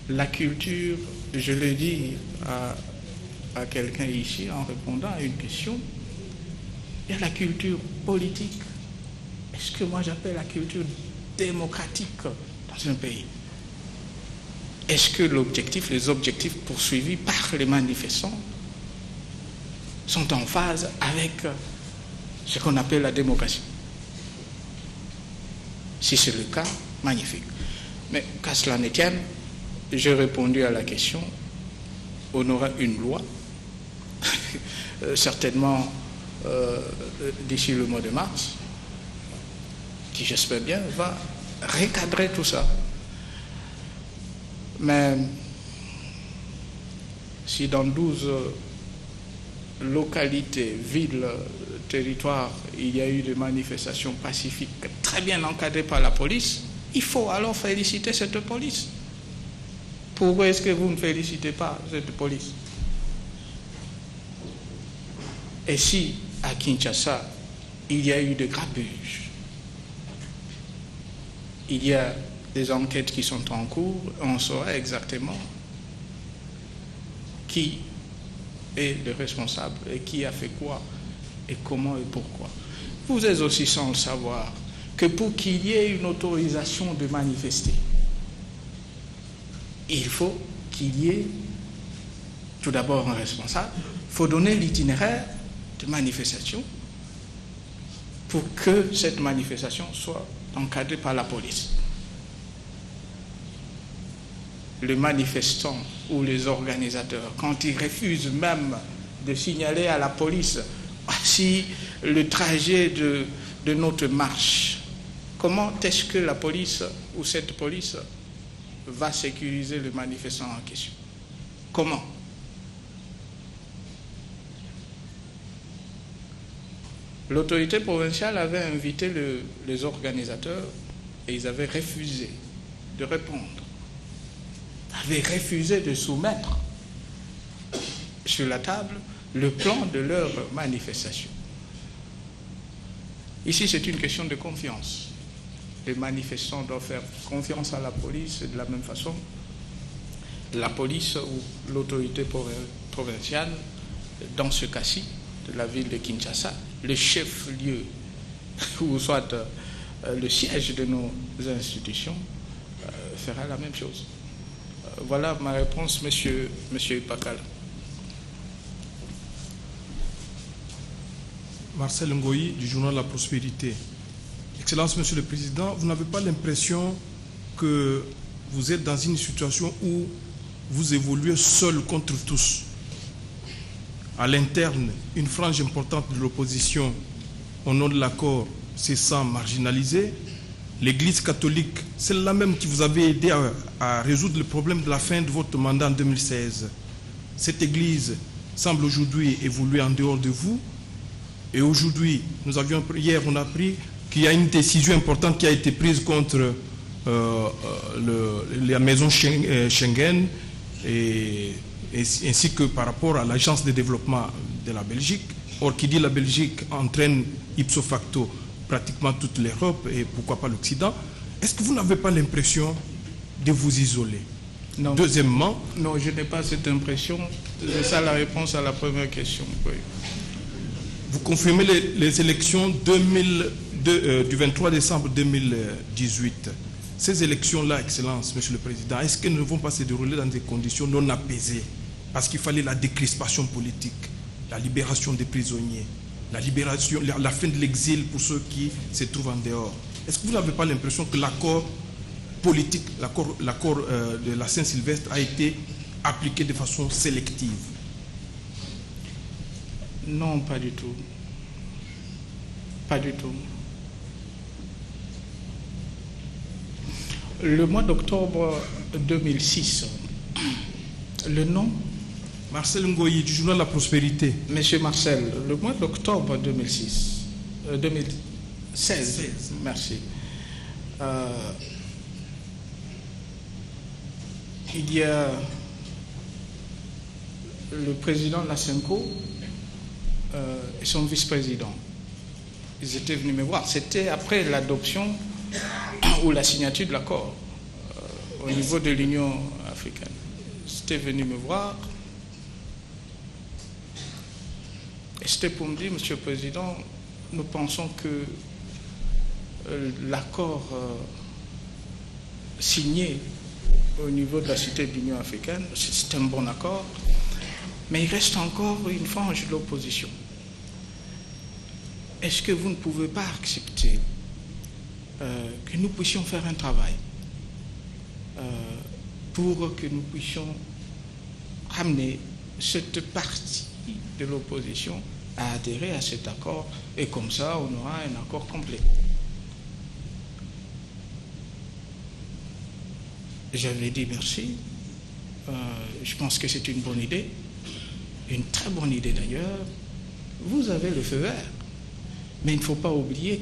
La culture, je l'ai dit à quelqu'un ici en répondant à une question, il y a la culture politique. Est-ce que moi j'appelle la culture démocratique dans un pays? Est-ce que les objectifs poursuivis par les manifestants sont en phase avec ce qu'on appelle la démocratie? Si c'est le cas, magnifique. Mais qu'à cela ne tienne, j'ai répondu à la question. On aura une loi, certainement d'ici le mois de mars, qui j'espère bien va recadrer tout ça. Mais si dans 12 localités, villes, territoires, il y a eu des manifestations pacifiques très bien encadrées par la police, il faut alors féliciter cette police. Pourquoi est-ce que vous ne félicitez pas cette police? Et si à Kinshasa, il y a eu des grabuges, il y a des enquêtes qui sont en cours, on saura exactement qui est le responsable et qui a fait quoi et comment et pourquoi. Vous êtes aussi sans le savoir que pour qu'il y ait une autorisation de manifester, il faut qu'il y ait tout d'abord un responsable, il faut donner l'itinéraire de manifestation pour que cette manifestation soit encadrée par la police. Les manifestants ou les organisateurs, quand ils refusent même de signaler à la police si le trajet de notre marche, comment est-ce que la police ou cette police va sécuriser le manifestant en question? Comment? L'autorité provinciale avait invité les organisateurs et ils avaient refusé de répondre, avaient refusé de soumettre sur la table le plan de leur manifestation. Ici, c'est une question de confiance. Les manifestants doivent faire confiance à la police et de la même façon, la police ou l'autorité provinciale, dans ce cas-ci, de la ville de Kinshasa, le chef-lieu ou soit le siège de nos institutions fera la même chose. Voilà ma réponse, monsieur Pakal. Marcel Ngoyi du journal La Prospérité. Excellence, Monsieur le Président, vous n'avez pas l'impression que vous êtes dans une situation où vous évoluez seul contre tous? À l'interne, une frange importante de l'opposition, au nom de l'accord, se sent marginalisée. L'Église catholique, celle-là même qui vous avait aidé à résoudre le problème de la fin de votre mandat en 2016. Cette Église semble aujourd'hui évoluer en dehors de vous. Et aujourd'hui, hier, on a appris qu'il y a une décision importante qui a été prise contre la maison Schengen ainsi que par rapport à l'agence de développement de la Belgique. Or, qui dit la Belgique entraîne ipso facto pratiquement toute l'Europe et pourquoi pas l'Occident. Est-ce que vous n'avez pas l'impression de vous isoler? Non. Deuxièmement... Non, je n'ai pas cette impression. C'est ça la réponse à la première question. Oui. Vous confirmez les élections du 23 décembre 2018. Ces élections-là, Excellence, Monsieur le Président, est-ce qu'elles ne vont pas se dérouler dans des conditions non apaisées? Parce qu'il fallait la décrispation politique, la libération des prisonniers, la fin de l'exil pour ceux qui se trouvent en dehors. Est-ce que vous n'avez pas l'impression que l'accord politique, l'accord de la Saint-Sylvestre a été appliqué de façon sélective? Non, pas du tout. Pas du tout. Le mois d'octobre 2006, le nom? Marcel Ngoyi, du journal La Prospérité. Monsieur Marcel, le mois d'octobre 2016, merci. Il y a le président Lassenko et son vice-président. Ils étaient venus me voir. C'était après l'adoption ou la signature de l'accord au niveau de l'Union africaine. Ils étaient venus me voir. Et c'était pour me dire, Monsieur le Président, nous pensons que l'accord signé au niveau de la cité de l'Union africaine, c'est un bon accord, mais il reste encore une frange de l'opposition. Est-ce que vous ne pouvez pas accepter que nous puissions faire un travail pour que nous puissions ramener cette partie de l'opposition à adhérer à cet accord et comme ça on aura un accord complet? J'avais dit merci. Je pense que c'est une bonne idée, une très bonne idée d'ailleurs. Vous avez le feu vert, mais il ne faut pas oublier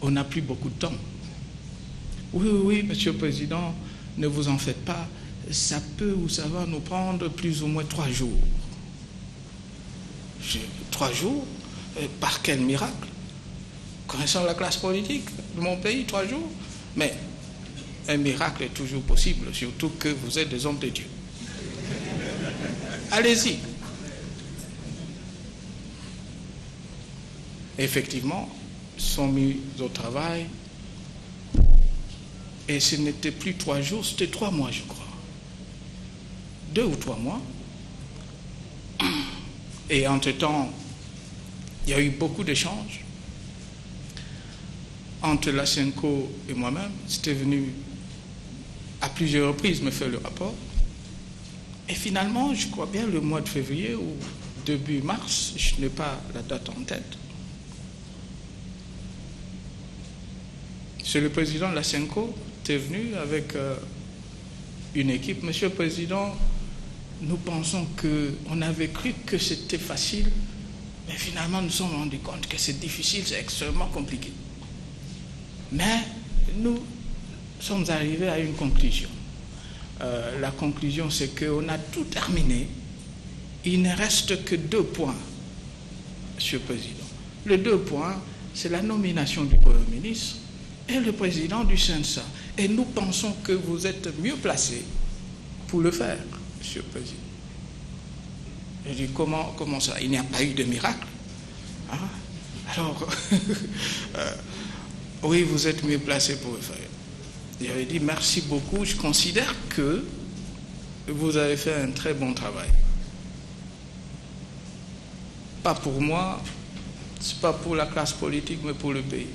qu'on n'a plus beaucoup de temps. Oui, Monsieur le Président, ne vous en faites pas, ça peut ou ça va nous prendre plus ou moins 3 jours. 3 jours? Par quel miracle? Connaissant la classe politique de mon pays, 3 jours? Mais un miracle est toujours possible, surtout que vous êtes des hommes de Dieu. Allez-y. Effectivement, sont mis au travail et ce n'était plus 3 jours, c'était 3 mois, je crois. 2 ou 3 mois, Et entre-temps, il y a eu beaucoup d'échanges entre la SENCO et moi-même. C'était venu à plusieurs reprises me faire le rapport. Et finalement, je crois bien le mois de février ou début mars, je n'ai pas la date en tête, c'est le président de la SENCO qui est venu avec une équipe. Monsieur le Président, nous pensons qu'on avait cru que c'était facile, mais finalement nous nous sommes rendus compte que c'est difficile, c'est extrêmement compliqué. Mais nous sommes arrivés à une conclusion. La conclusion, c'est qu'on a tout terminé. Il ne reste que 2 points, Monsieur le Président. Les 2 points, c'est la nomination du Premier ministre et le président du CENSA. Et nous pensons que vous êtes mieux placé pour le faire, Monsieur le Président. Je dis, comment ça? Il n'y a pas eu de miracle. Hein? Alors, oui, vous êtes mieux placé pour le faire. J'avais dit merci beaucoup, je considère que vous avez fait un très bon travail. Pas pour moi, c'est pas pour la classe politique, mais pour le pays.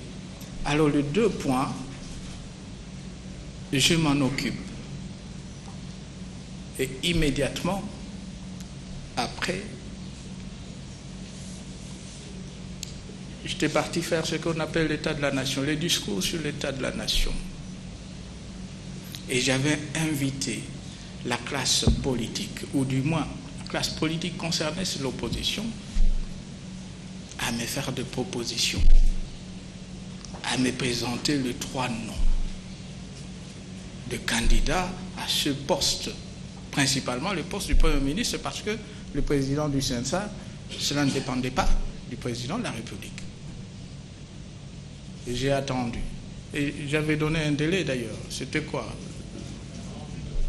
Alors les 2 points, je m'en occupe. Et immédiatement, après, j'étais parti faire ce qu'on appelle l'état de la nation, les discours sur l'état de la nation. Et j'avais invité la classe politique, ou du moins la classe politique concernée, c'est l'opposition, à me faire des propositions, à me présenter les 3 noms de candidats à ce poste, principalement le poste du Premier ministre, parce que le président du CENSA, cela ne dépendait pas du président de la République. Et j'ai attendu. Et j'avais donné un délai d'ailleurs. C'était quoi?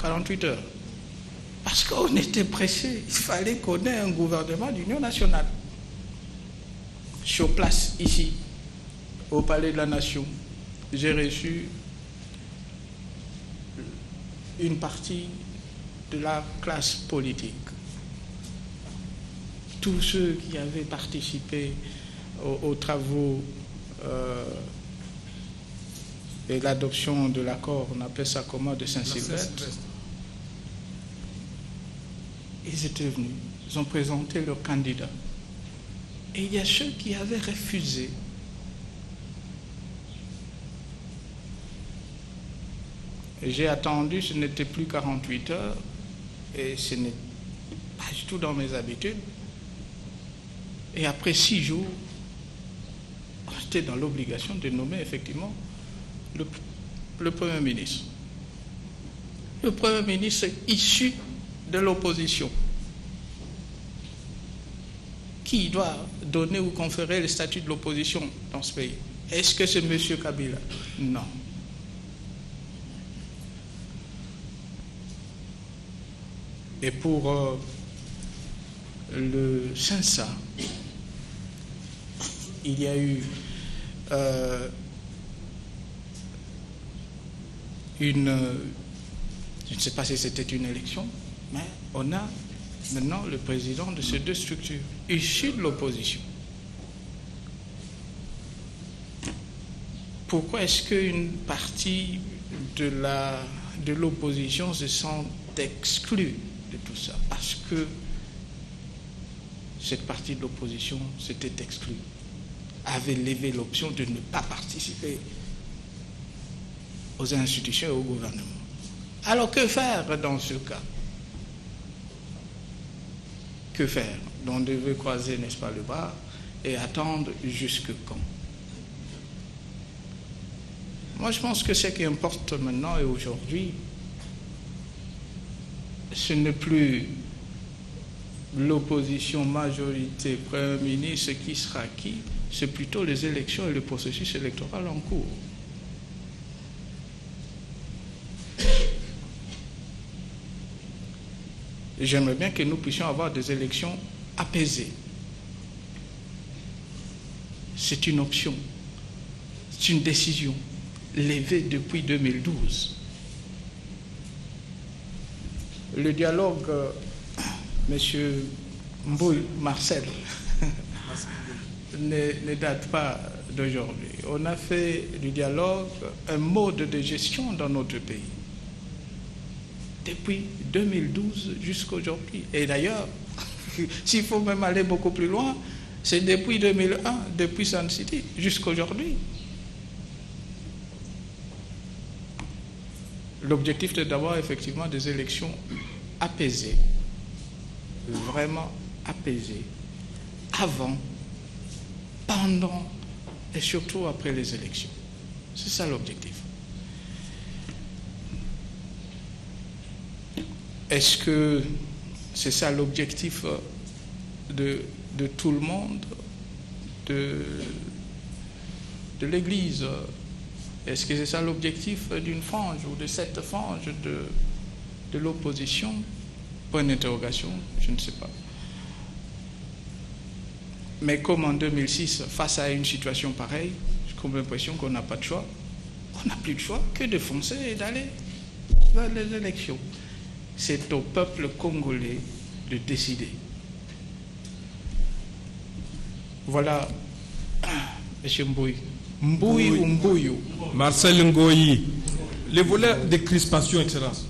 48 heures. Parce qu'on était pressé. Il fallait qu'on ait un gouvernement d'union nationale. Sur place, ici, au Palais de la Nation, j'ai reçu une partie de la classe politique. Tous ceux qui avaient participé aux travaux et l'adoption de l'accord, on appelait ça comment, de Saint-Sylvestre. Ils étaient venus, ils ont présenté leurs candidats. Et il y a ceux qui avaient refusé. Et j'ai attendu, ce n'était plus 48 heures, et ce n'est pas du tout dans mes habitudes. Et après 6 jours, j'étais dans l'obligation de nommer effectivement le Premier ministre. Le Premier ministre issu de l'opposition, qui doit donner ou conférer le statut de l'opposition dans ce pays. Est-ce que c'est M. Kabila? Non. Et pour le CENSA, il y a eu je ne sais pas si c'était une élection, mais on a maintenant le président de ces 2 structures, issus de l'opposition. Pourquoi est-ce qu'une partie de l'opposition se sent exclue de tout ça? Parce que cette partie de l'opposition s'était exclue, avait levé l'option de ne pas participer aux institutions et au gouvernement. Alors que faire dans ce cas? Que faire? On devait croiser, n'est-ce pas, le bras et attendre jusque quand? Moi, je pense que ce qui importe maintenant et aujourd'hui, ce n'est plus l'opposition, majorité, Premier ministre, qui sera qui, c'est plutôt les élections et le processus électoral en cours. J'aimerais bien que nous puissions avoir des élections apaisées. C'est une option, c'est une décision levée depuis 2012. Le dialogue, monsieur Mbouille Marcel ne date pas d'aujourd'hui. On a fait du dialogue un mode de gestion dans notre pays depuis 2012 jusqu'à aujourd'hui. Et d'ailleurs, s'il faut même aller beaucoup plus loin, c'est depuis 2001, depuis Sun City, jusqu'à aujourd'hui. L'objectif est d'avoir effectivement des élections apaisées, vraiment apaisées, avant, pendant et surtout après les élections. C'est ça l'objectif. Est-ce que c'est ça l'objectif de tout le monde, de l'Église? Est-ce que c'est ça l'objectif d'une frange ou de cette frange de l'opposition? Point d'interrogation, je ne sais pas. Mais comme en 2006, face à une situation pareille, j'ai comme l'impression qu'on n'a pas de choix. On n'a plus de choix que de foncer et d'aller vers les élections. C'est au peuple congolais de décider. Voilà, M. Mbouille. Mbouille ou Mbouillou? Marcel Ngoyi. Les volets de crispation, Excellence.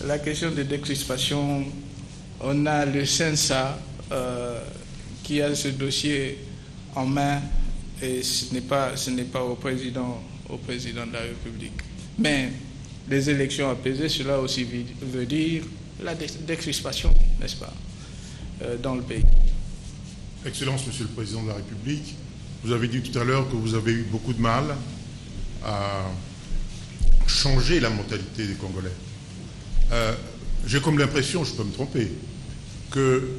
La question de décrispation, on a le CENSA qui a ce dossier en main et ce n'est pas au président de la République. Mais les élections apaisées, cela aussi veut dire la décrispation, n'est-ce pas, dans le pays. Excellence, Monsieur le Président de la République, vous avez dit tout à l'heure que vous avez eu beaucoup de mal à changer la mentalité des Congolais. J'ai comme l'impression, je peux me tromper, que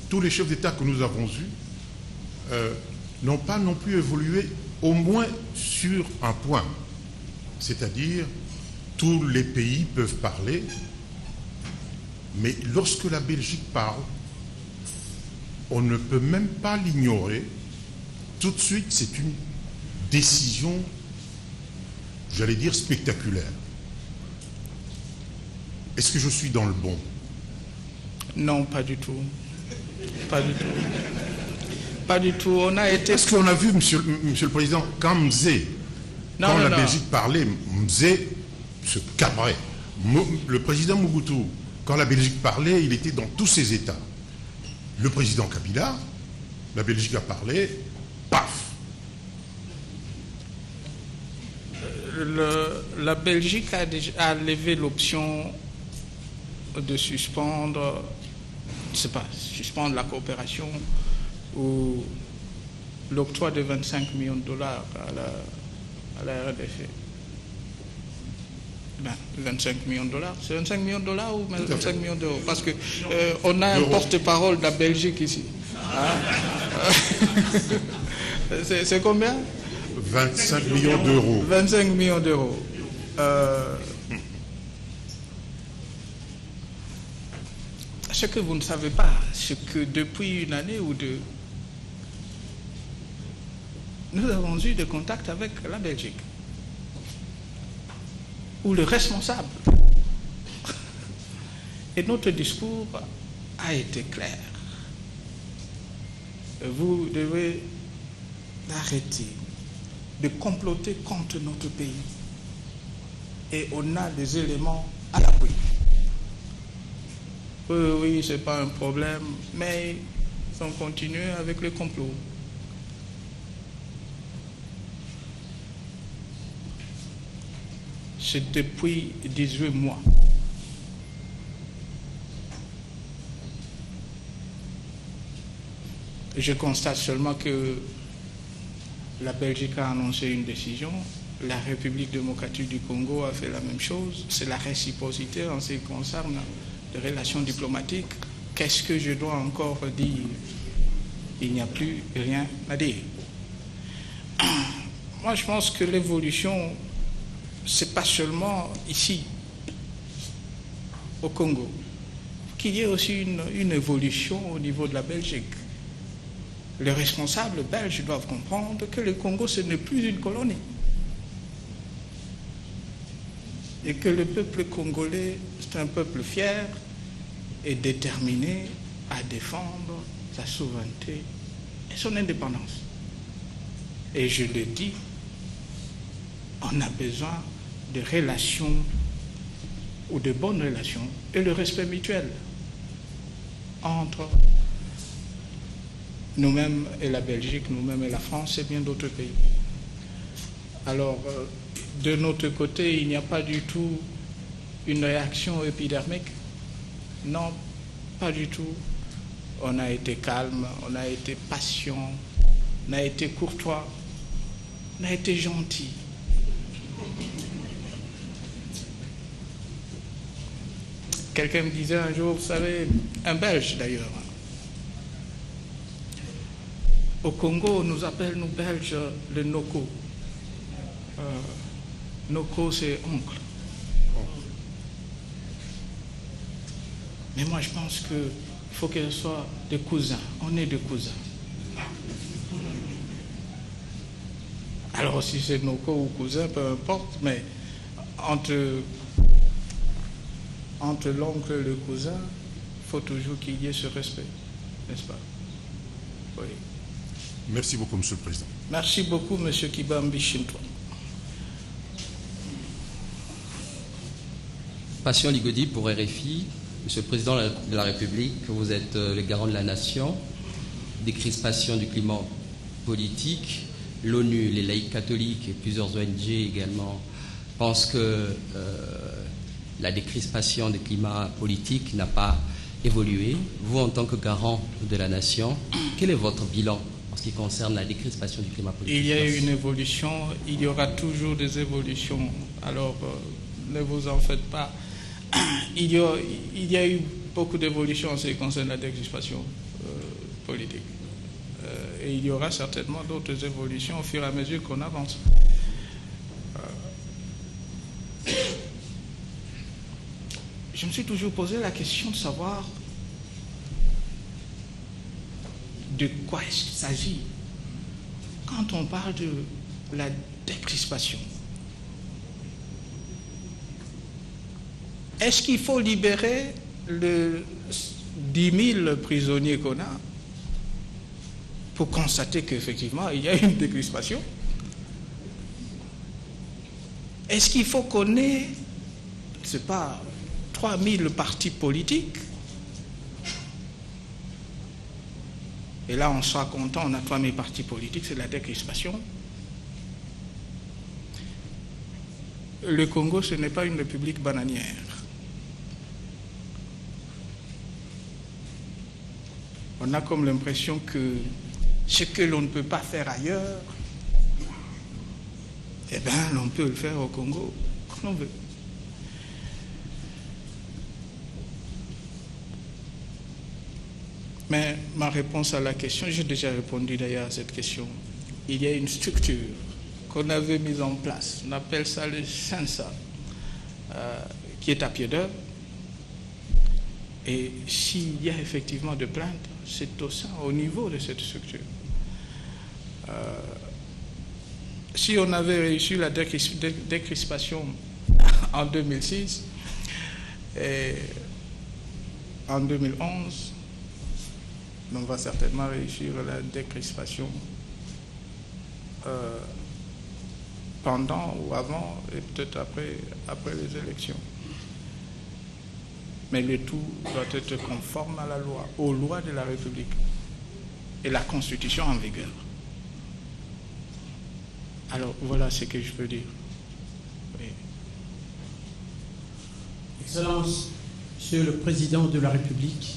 tous les chefs d'État que nous avons eus n'ont pas non plus évolué au moins sur un point, c'est-à-dire tous les pays peuvent parler, mais lorsque la Belgique parle, on ne peut même pas l'ignorer. Tout de suite, c'est une décision, j'allais dire, spectaculaire. Est-ce que je suis dans le bon? Non, pas du tout. Pas du tout. Pas du tout. On a été... Est-ce qu'on a vu, monsieur le Président, quand Mzé, quand la Belgique parlait, Mzé se cabrait. Le président Mobutu, quand la Belgique parlait, il était dans tous ses États. Le président Kabila, la Belgique a parlé, paf. La Belgique a levé l'option de suspendre, je ne sais pas, suspendre la coopération ou l'octroi de 25 millions de dollars à la RDC. Ben, 25 millions de dollars. C'est 25 millions de dollars ou 25 millions d'euros? Parce qu'on a un porte-parole de la Belgique ici. Hein? C'est combien? 25 millions d'euros. 25 millions d'euros. Ce que vous ne savez pas, c'est que depuis une année ou deux, nous avons eu des contacts avec la Belgique, où le responsable, et notre discours a été clair. Vous devez arrêter de comploter contre notre pays. Et on a des éléments à l'appui. Oui, ce n'est pas un problème, mais on continue avec le complot. C'est depuis 18 mois. Je constate seulement que la Belgique a annoncé une décision, la République démocratique du Congo a fait la même chose, c'est la réciprocité en ce qui concerne les relations diplomatiques. Qu'est-ce que je dois encore dire? Il n'y a plus rien à dire. Moi, je pense que l'évolution, c'est pas seulement ici, au Congo, qu'il y ait aussi une évolution au niveau de la Belgique. Les responsables belges doivent comprendre que le Congo, ce n'est plus une colonie. Et que le peuple congolais, c'est un peuple fier et déterminé à défendre sa souveraineté et son indépendance. Et je le dis, on a besoin de relations ou de bonnes relations et le respect mutuel entre nous-mêmes et la Belgique, nous-mêmes et la France et bien d'autres pays. Alors, de notre côté, il n'y a pas du tout une réaction épidermique. Non, pas du tout. On a été calme, on a été patient, on a été courtois, on a été gentil. Quelqu'un me disait un jour, vous savez, un Belge d'ailleurs, au Congo, on nous appelle, nous Belges, le Noko. Noko, c'est oncle. Mais moi, je pense qu'il faut qu'elle soit des cousins. On est des cousins. Alors, si c'est Noko ou cousin, peu importe, mais entre l'oncle et le cousin, il faut toujours qu'il y ait ce respect, n'est-ce pas? Oui. Merci beaucoup, Monsieur le Président. Merci beaucoup, Monsieur Kibambi Chintwa. Passion Ligodi pour RFI. Monsieur le Président de la République, vous êtes le garant de la nation, des crispations du climat politique. L'ONU, les laïcs catholiques et plusieurs ONG également pensent que la décrispation du climat politique n'a pas évolué. Vous, en tant que garant de la nation, quel est votre bilan en ce qui concerne la décrispation du climat politique? Il y a eu une évolution, il y aura toujours des évolutions. Alors, ne vous en faites pas. Il y a eu beaucoup d'évolutions en ce qui concerne la décrispation politique. Et il y aura certainement d'autres évolutions au fur et à mesure qu'on avance. Je me suis toujours posé la question de savoir de quoi est-ce qu'il s'agit quand on parle de la décrispation. Est-ce qu'il faut libérer les 10 000 prisonniers qu'on a pour constater qu'effectivement il y a une décrispation? Est-ce qu'il faut qu'on ait, c'est pas 3 000 partis politiques? Et là on sera content, on a 3 000 partis politiques, c'est la décrispation. Le Congo, ce n'est pas une république bananière. On a comme l'impression que ce que l'on ne peut pas faire ailleurs, eh bien, l'on peut le faire au Congo, comme on veut. Mais ma réponse à la question, j'ai déjà répondu d'ailleurs à cette question. Il y a une structure qu'on avait mise en place, on appelle ça le SENSA, qui est à pied d'œuvre. Et s'il y a effectivement de plaintes, c'est au niveau de cette structure. Si on avait réussi la décrispation en 2006 et en 2011, on va certainement réussir la décrispation pendant ou avant et peut-être après les élections. Mais le tout doit être conforme à la loi, aux lois de la République et la Constitution en vigueur. Alors voilà ce que je peux dire. Oui. Excellence, Monsieur le Président de la République,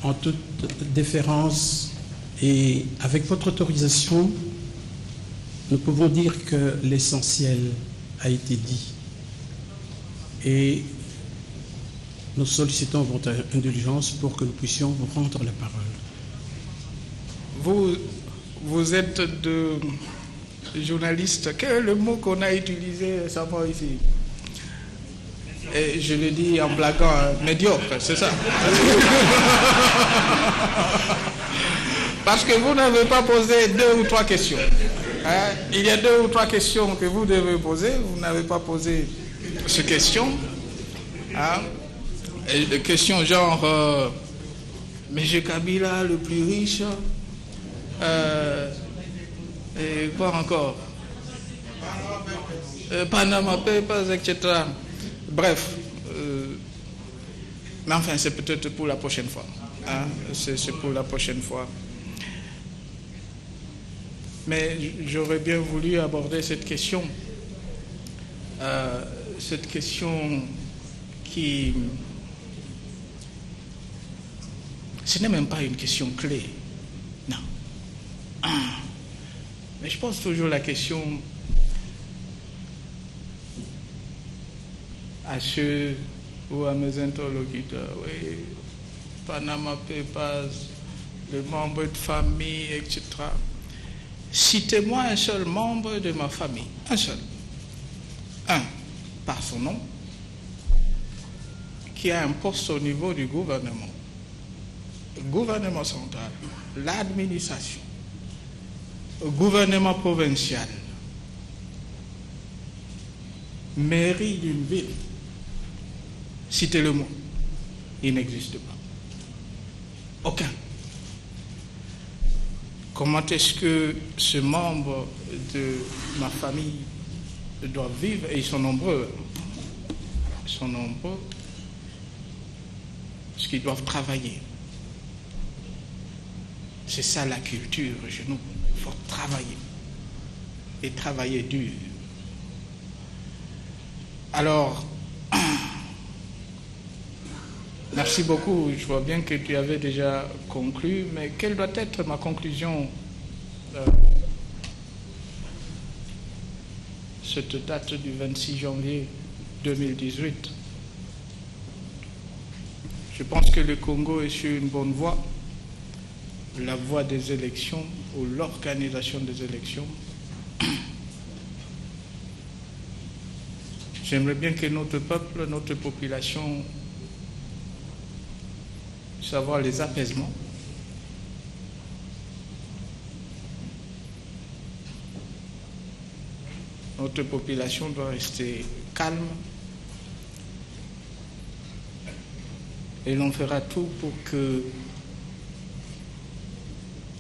en toute déférence et avec votre autorisation, nous pouvons dire que l'essentiel a été dit. Et nous sollicitons votre indulgence pour que nous puissions vous rendre la parole. Vous êtes de journaliste. Quel est le mot qu'on a utilisé récemment ici? Et je le dis en blaguant, médiocre, c'est ça. Parce que vous n'avez pas posé 2 ou 3 questions. Hein? Il y a 2 ou 3 questions que vous devez poser. Vous n'avez pas posé ces questions. Hein? Et des questions genre M. Kabila, le plus riche, et quoi encore, Panama Papers, etc. Bref, mais enfin, c'est peut-être pour la prochaine fois. Hein? C'est pour la prochaine fois. Mais j'aurais bien voulu aborder cette question qui... Ce n'est même pas une question clé. Non. Mais je pose toujours la question à ceux ou à mes interlocuteurs. Oui, Panama Papers, les membres de famille, etc. Citez-moi un seul membre de ma famille. Un seul. Un, par son nom, qui a un poste au niveau du gouvernement. Le gouvernement central, l'administration, le gouvernement provincial, mairie d'une ville. Citez-le-moi. Il n'existe pas. Aucun. Comment est-ce que ce membre de ma famille doit vivre? Et ils sont nombreux. Ils sont nombreux. Parce qu'ils doivent travailler. C'est ça la culture chez nous. Il faut travailler. Et travailler dur. Alors, merci beaucoup. Je vois bien que tu avais déjà conclu, mais quelle doit être ma conclusion cette date du 26 janvier 2018? Je pense que le Congo est sur une bonne voie, la voie des élections ou l'organisation des élections. J'aimerais bien que notre peuple, notre population, savoir les apaisements. Notre population doit rester calme et l'on fera tout pour que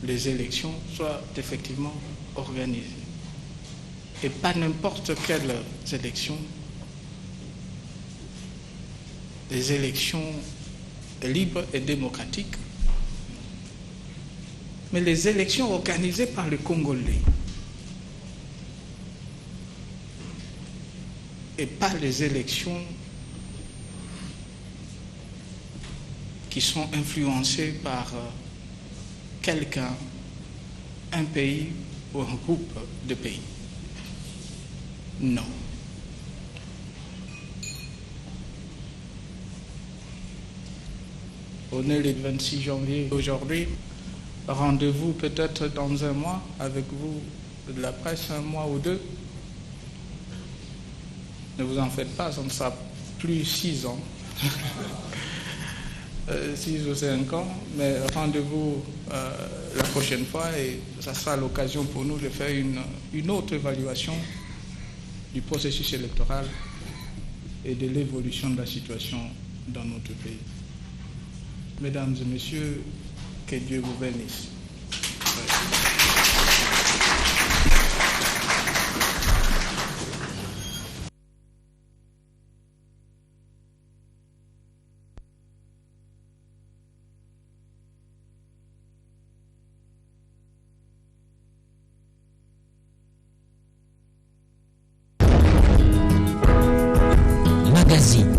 les élections soient effectivement organisées. Et pas n'importe quelles élections, des élections libres et démocratiques, mais les élections organisées par les Congolais et pas les élections qui sont influencées par quelqu'un, un pays ou un groupe de pays. Non. On est le 26 janvier aujourd'hui. Rendez-vous peut-être dans un mois avec vous de la presse, un mois ou deux. Ne vous en faites pas, ça ne sera plus 6 ans. 6 ou 5 ans, mais rendez-vous la prochaine fois et ça sera l'occasion pour nous de faire une autre évaluation du processus électoral et de l'évolution de la situation dans notre pays. Mesdames et messieurs, que Dieu vous bénisse. Magazine.